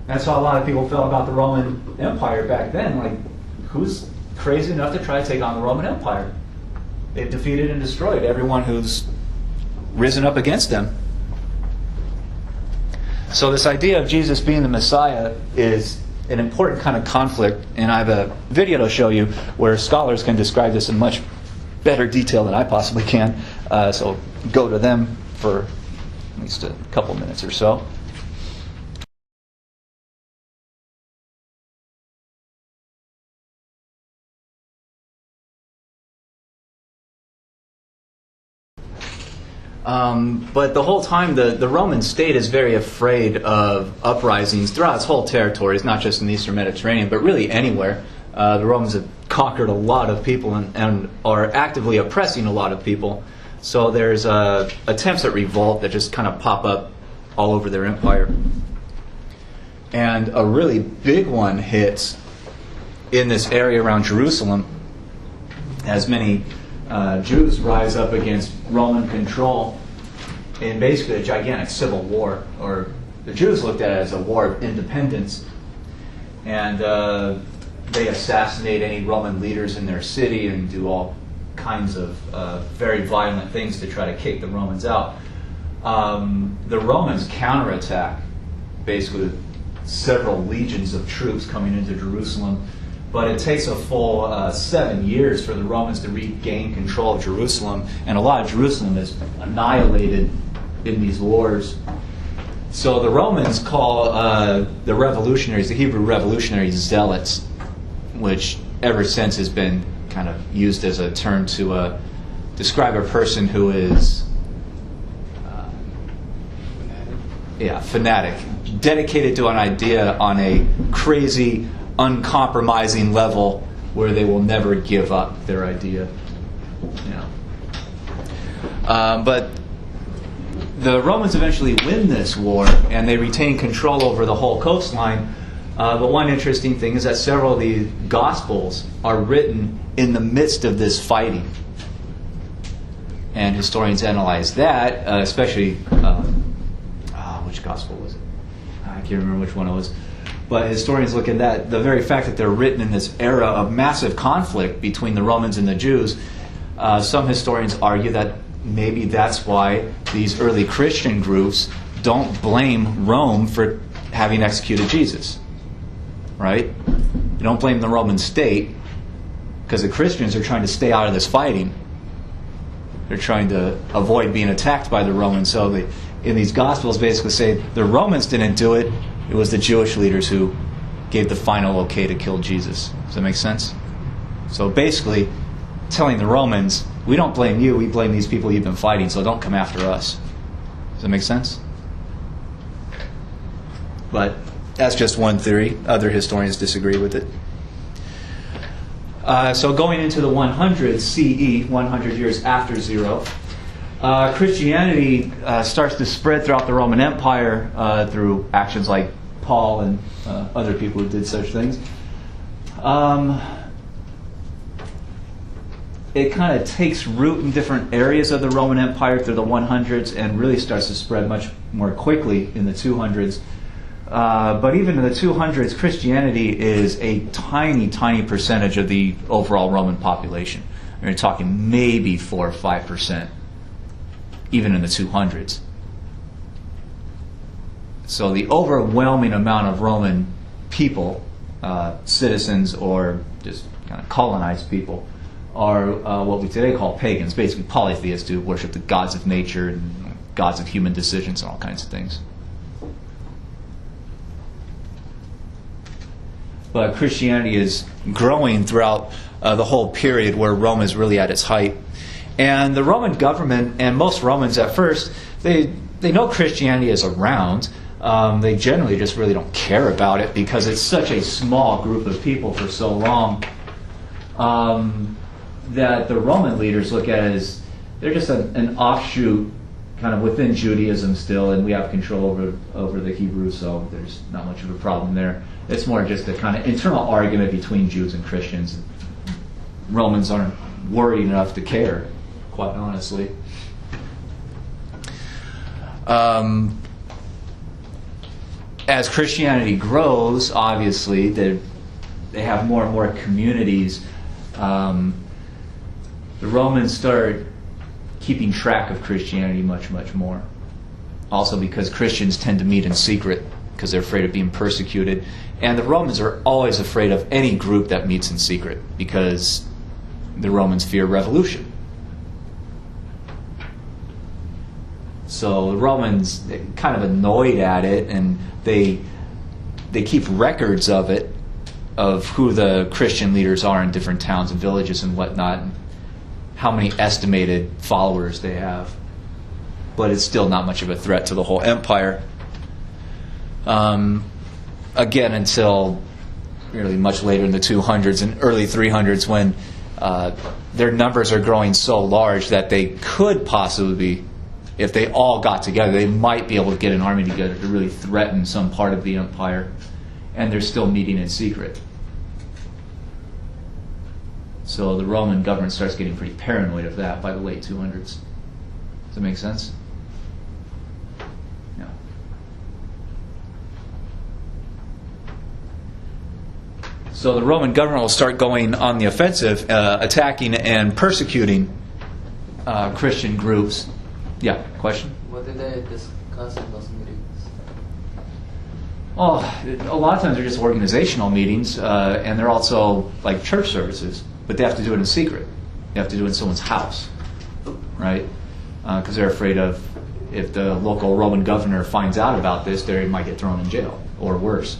That's how a lot of people felt about the Roman Empire back then. Who's crazy enough to try to take on the Roman Empire? They've defeated and destroyed everyone who's risen up against them. So this idea of Jesus being the Messiah is an important kind of conflict, and I have a video to show you where scholars can describe this in much better detail than I possibly can. So go to them for at least a couple minutes or so. But the whole time, the Roman state is very afraid of uprisings throughout its whole territory. It's not just in the Eastern Mediterranean, but really anywhere. The Romans have conquered a lot of people and are actively oppressing a lot of people. So there's attempts at revolt that just kind of pop up all over their empire. And a really big one hits in this area around Jerusalem as many Jews rise up against Roman control in basically a gigantic civil war, or the Jews looked at it as a war of independence. And they assassinate any Roman leaders in their city and do all kinds of very violent things to try to kick the Romans out. The Romans counterattack, basically with several legions of troops coming into Jerusalem, but it takes a full 7 years for the Romans to regain control of Jerusalem, and a lot of Jerusalem is annihilated in these wars. So the Romans call the revolutionaries, the Hebrew revolutionaries, zealots, which ever since has been kind of used as a term to describe a person who is fanatic, dedicated to an idea on a crazy, uncompromising level where they will never give up their idea. But the Romans eventually win this war, and they retain control over the whole coastline. But one interesting thing is that several of the Gospels are written in the midst of this fighting. And historians analyze that, especially, which Gospel was it? I can't remember which one it was. But historians look at that, the very fact that they're written in this era of massive conflict between the Romans and the Jews. Some historians argue that maybe that's why these early Christian groups don't blame Rome for having executed Jesus. Right? You don't blame the Roman state, because the Christians are trying to stay out of this fighting. They're trying to avoid being attacked by the Romans. So in these Gospels basically say the Romans didn't do it. It was the Jewish leaders who gave the final okay to kill Jesus. Does that make sense? So basically telling the Romans, we don't blame you, we blame these people you've been fighting, so don't come after us. Does that make sense? But that's just one theory. Other historians disagree with it. So going into the 100s CE, 100 years after zero, Christianity starts to spread throughout the Roman Empire through actions like Paul and other people who did such things. It kind of takes root in different areas of the Roman Empire through the 100s and really starts to spread much more quickly in the 200s. But even in the 200s, Christianity is a tiny, tiny percentage of the overall Roman population. We're talking maybe 4 or 5%, even in the 200s. So the overwhelming amount of Roman people, citizens or just kind of colonized people, are what we today call pagans, basically polytheists who worship the gods of nature and gods of human decisions and all kinds of things. But Christianity is growing throughout the whole period where Rome is really at its height. And the Roman government, and most Romans at first, they know Christianity is around. They generally just really don't care about it because it's such a small group of people for so long that the Roman leaders look at it as they're just an offshoot kind of within Judaism still, and we have control over the Hebrew, so there's not much of a problem there. It's more just a kind of internal argument between Jews and Christians. Romans aren't worried enough to care, quite honestly. As Christianity grows, obviously, they have more and more communities. The Romans start keeping track of Christianity much, much more. Also because Christians tend to meet in secret because they're afraid of being persecuted. And the Romans are always afraid of any group that meets in secret because the Romans fear revolution. So the Romans, they're kind of annoyed at it, and they keep records of it, of who the Christian leaders are in different towns and villages and whatnot, and how many estimated followers they have. But it's still not much of a threat to the whole empire. Again, until really much later in the 200s and early 300s, when their numbers are growing so large that they could possibly be if they all got together, they might be able to get an army together to really threaten some part of the empire, and they're still meeting in secret. So the Roman government starts getting pretty paranoid of that by the late 200s. Does that make sense? Yeah. So the Roman government will start going on the offensive, attacking and persecuting Christian groups. Yeah, question?
What did they discuss in those meetings?
Well, a lot of times they're just organizational meetings, and they're also like church services, but they have to do it in secret. They have to do it in someone's house, right? Because they're afraid of, if the local Roman governor finds out about this, they might get thrown in jail, or worse.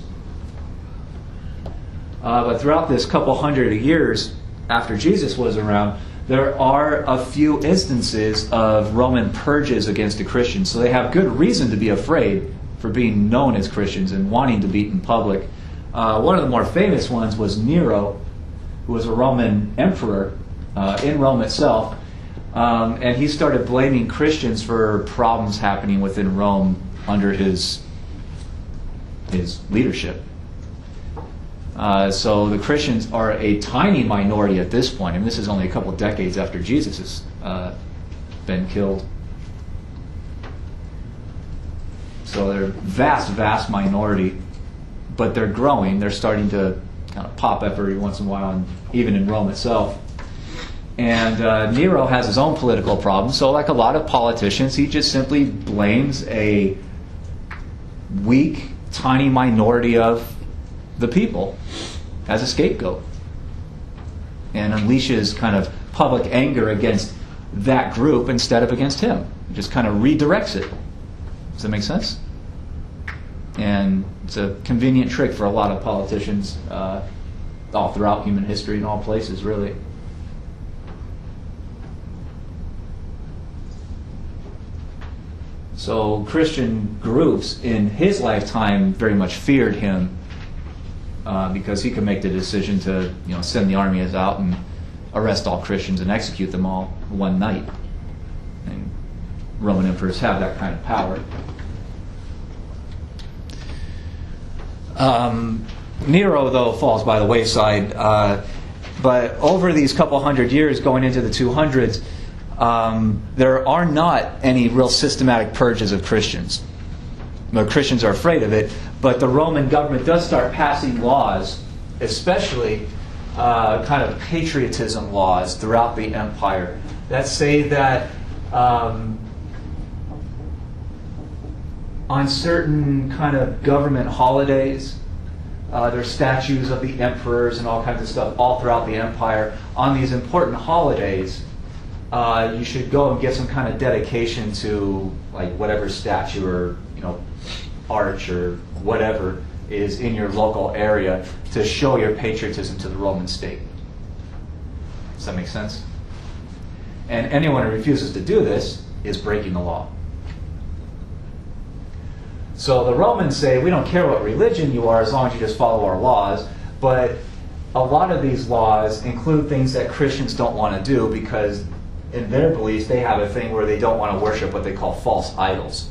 But throughout this couple hundred years after Jesus was around, there are a few instances of Roman purges against the Christians. So they have good reason to be afraid for being known as Christians and wanting to be in public. One of the more famous ones was Nero, who was a Roman emperor in Rome itself. And he started blaming Christians for problems happening within Rome under his leadership. So the Christians are a tiny minority at this point, and this is only a couple decades after Jesus has been killed. So they're a vast minority, but they're growing. They're starting to kind of pop up every once in a while, even in Rome itself. And Nero has his own political problems, so like a lot of politicians, he just simply blames a weak, tiny minority of the people as a scapegoat and unleashes kind of public anger against that group instead of against him. It just kind of redirects it. Does that make sense? And it's a convenient trick for a lot of politicians all throughout human history in all places, really. So Christian groups in his lifetime very much feared him because he could make the decision to, send the armies out and arrest all Christians and execute them all one night. And Roman emperors have that kind of power. Nero, though, falls by the wayside. But over these couple hundred years, going into the 200s, there are not any real systematic purges of Christians. Christians are afraid of it, but the Roman government does start passing laws, especially kind of patriotism laws throughout the empire, that say that on certain kind of government holidays, there's statues of the emperors and all kinds of stuff all throughout the empire. On these important holidays, you should go and get some kind of dedication to like whatever statue or arch or whatever is in your local area to show your patriotism to the Roman state. Does that make sense? And anyone who refuses to do this is breaking the law. So the Romans say, we don't care what religion you are as long as you just follow our laws. But a lot of these laws include things that Christians don't want to do because in their beliefs they have a thing where they don't want to worship what they call false idols.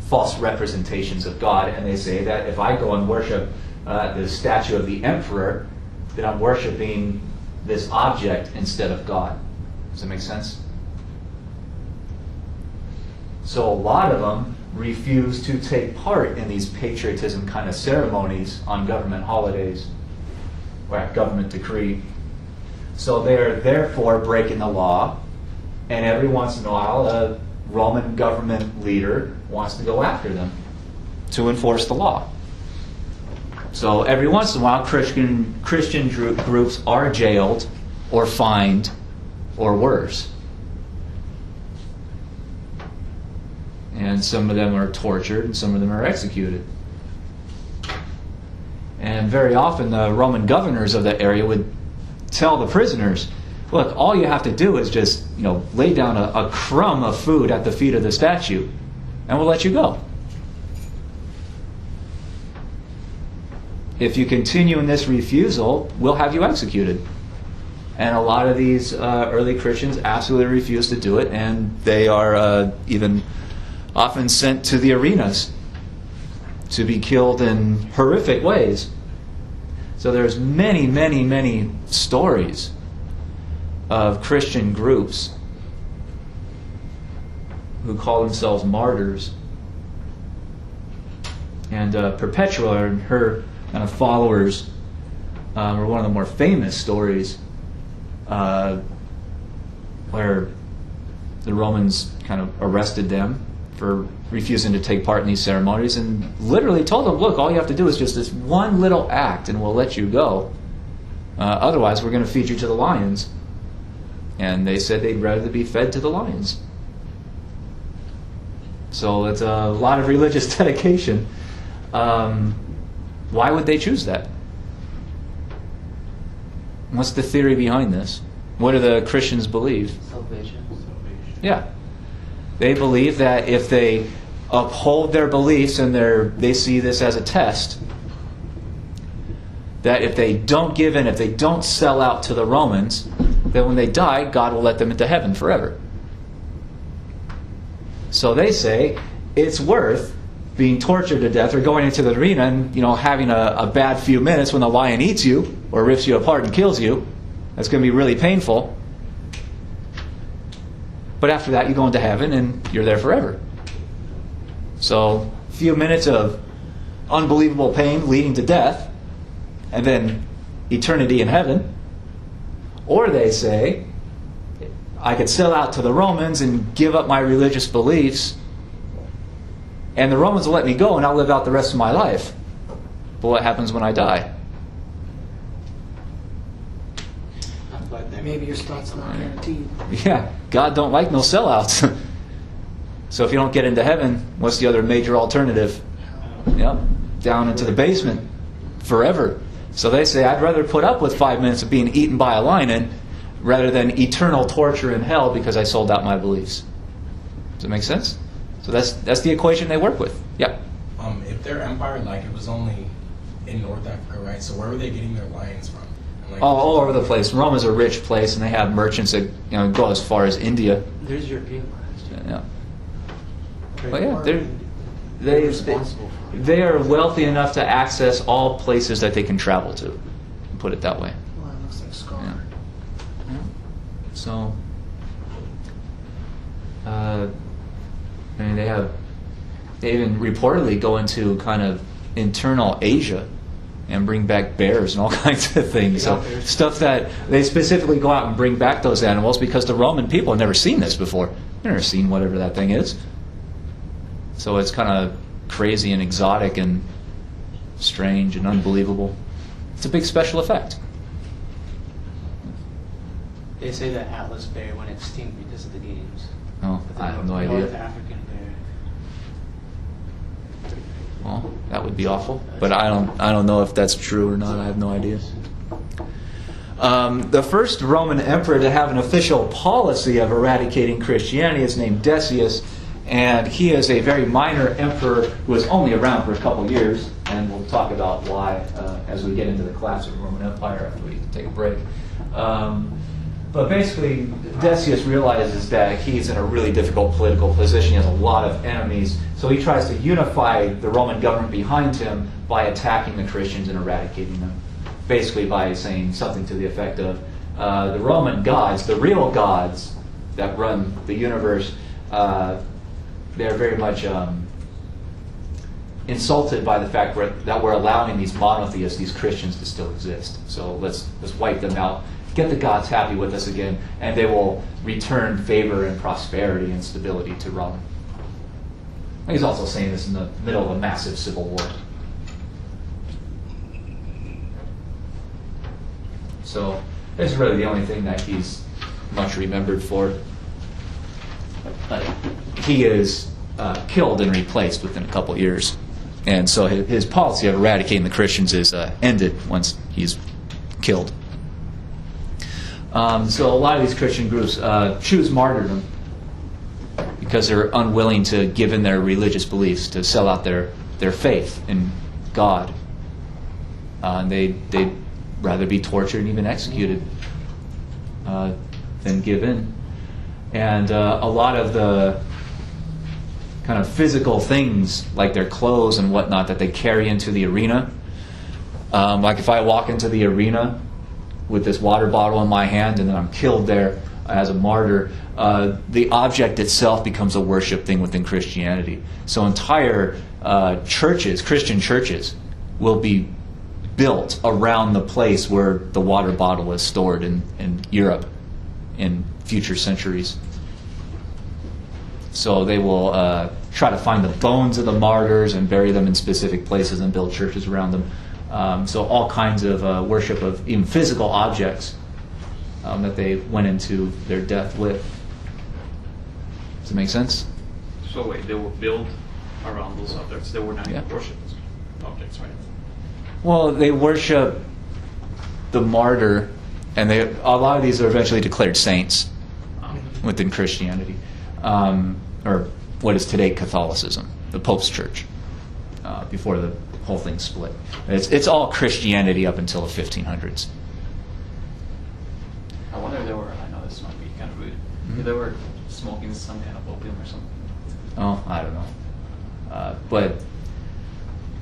False representations of God, and they say that if I go and worship the statue of the emperor, then I'm worshiping this object instead of God. Does that make sense? So a lot of them refuse to take part in these patriotism kind of ceremonies on government holidays or at government decree. So they're therefore breaking the law, and every once in a while a Roman government leader wants to go after them to enforce the law. So every once in a while Christian groups are jailed or fined or worse. And some of them are tortured and some of them are executed. And very often the Roman governors of that area would tell the prisoners, look, all you have to do is just, lay down a crumb of food at the feet of the statue, and we'll let you go. If you continue in this refusal, we'll have you executed. And a lot of these early Christians absolutely refuse to do it, and they are even often sent to the arenas to be killed in horrific ways. So there's many, many, many stories of Christian groups who call themselves martyrs. And Perpetua and her kind of followers were one of the more famous stories where the Romans kind of arrested them for refusing to take part in these ceremonies and literally told them, look, all you have to do is just this one little act and we'll let you go. Otherwise, we're going to feed you to the lions. And they said they'd rather be fed to the lions. So it's a lot of religious dedication. Why would they choose that? What's the theory behind this? What do the Christians believe?
Salvation.
Yeah. They believe that if they uphold their beliefs and they see this as a test, that if they don't give in, if they don't sell out to the Romans, that when they die, God will let them into heaven forever. So they say it's worth being tortured to death or going into the arena and having a bad few minutes when the lion eats you or rips you apart and kills you. That's going to be really painful. But after that, you go into heaven and you're there forever. So a few minutes of unbelievable pain leading to death, and then eternity in heaven. Or they say, I could sell out to the Romans and give up my religious beliefs, and the Romans will let me go and I'll live out the rest of my life. But what happens when I die?
Maybe your spot's not guaranteed.
Yeah, God don't like no sellouts. So if you don't get into heaven, what's the other major alternative? Yep, down into the basement forever. So they say, I'd rather put up with 5 minutes of being eaten by a lion rather than eternal torture in hell because I sold out my beliefs. Does that make sense? So that's the equation they work with. Yep.
If their empire, it was only in North Africa, right? So where were they getting their lions from?
All over the place. Rome is a rich place, and they have merchants that go as far as India.
There's European lions.
Yeah. But yeah, they are wealthy enough to access all places that they can travel to. Put it that way.
Well, it looks like Scar.
Yeah. So, they even reportedly go into kind of internal Asia and bring back bears and all kinds of things. So stuff that they specifically go out and bring back those animals because the Roman people have never seen this before. They've never seen whatever that thing is. So it's kind of crazy and exotic and strange and unbelievable. It's a big special effect.
They say that Atlas bear went extinct because of the games.
Oh, I have no
North
idea.
African bear.
Well, that would be awful, but I don't know if that's true or not. I have no idea. The first Roman emperor to have an official policy of eradicating Christianity is named Decius, and he is a very minor emperor who was only around for a couple years, and we'll talk about why as we get into the collapse of the Roman Empire after we take a break. But basically, Decius realizes that he's in a really difficult political position. He has a lot of enemies. So he tries to unify the Roman government behind him by attacking the Christians and eradicating them. Basically by saying something to the effect of, the Roman gods, the real gods that run the universe, they're very much insulted by the fact that we're allowing these monotheists, these Christians, to still exist. So let's wipe them out. Get the gods happy with us again, and they will return favor and prosperity and stability to Rome. He's also saying this in the middle of a massive civil war. So this is really the only thing that he's much remembered for. He is killed and replaced within a couple years. And so his policy of eradicating the Christians is ended once he's killed. So a lot of these Christian groups choose martyrdom because they're unwilling to give in their religious beliefs, to sell out their faith in God. And they'd rather be tortured and even executed. then give in. And a lot of the kind of physical things, like their clothes and whatnot, that they carry into the arena. Like if I walk into the arena with this water bottle in my hand and then I'm killed there as a martyr, the object itself becomes a worship thing within Christianity. So entire churches, Christian churches, will be built around the place where the water bottle is stored in Europe in future centuries. So they will try to find the bones of the martyrs and bury them in specific places and build churches around them. So all kinds of worship of even physical objects that they went into their death with. Does it make sense?
So wait, they were built around those objects. They were not
Yeah.
worshipped objects, right?
Well, they worship the martyr, and a lot of these are eventually declared saints within Christianity, or what is today Catholicism, the Pope's Church, before the whole thing split. It's all Christianity up until the 1500s.
I wonder if they were, I know this might be kind of rude, if they were smoking some kind of opium or something.
Oh, I don't know. But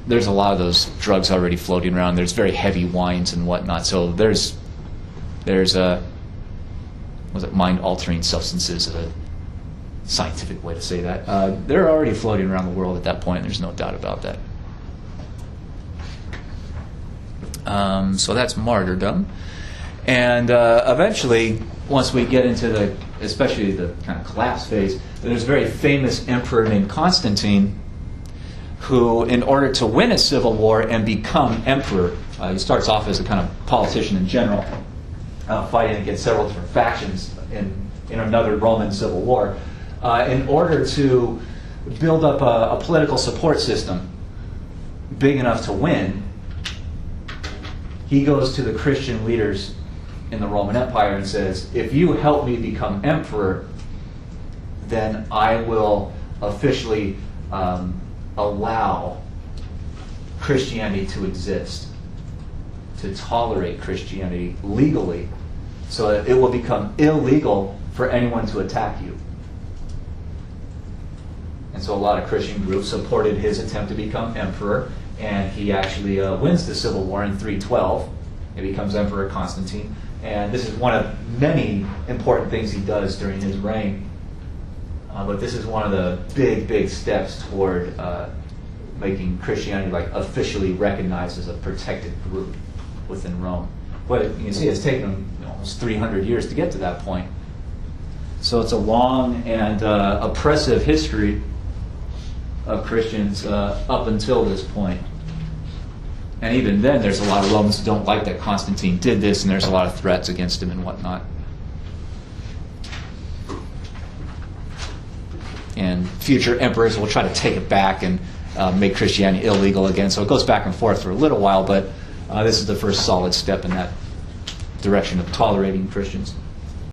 there's a lot of those drugs already floating around. There's very heavy wines and whatnot. So there's mind-altering substances, a scientific way to say that. They're already floating around the world at that point. There's no doubt about that. So that's martyrdom. And eventually, once we get into especially the kind of collapse phase, there's a very famous emperor named Constantine who, in order to win a civil war and become emperor, he starts off as a kind of politician in general, fighting against several different factions in another Roman civil war. In order to build up a political support system big enough to win, he goes to the Christian leaders in the Roman Empire and says, if you help me become emperor, then I will officially allow Christianity to exist, to tolerate Christianity legally, so that it will become illegal for anyone to attack you. And so a lot of Christian groups supported his attempt to become emperor, and he actually wins the civil war in 312. He becomes Emperor Constantine, and this is one of many important things he does during his reign. But this is one of the big steps toward making Christianity officially recognized as a protected group within Rome. But you can see it's taken him almost 300 years to get to that point. So it's a long and oppressive history of Christians up until this point. And even then, there's a lot of Romans who don't like that Constantine did this, and there's a lot of threats against him and whatnot. And future emperors will try to take it back and make Christianity illegal again. So it goes back and forth for a little while, but this is the first solid step in that direction of tolerating Christians.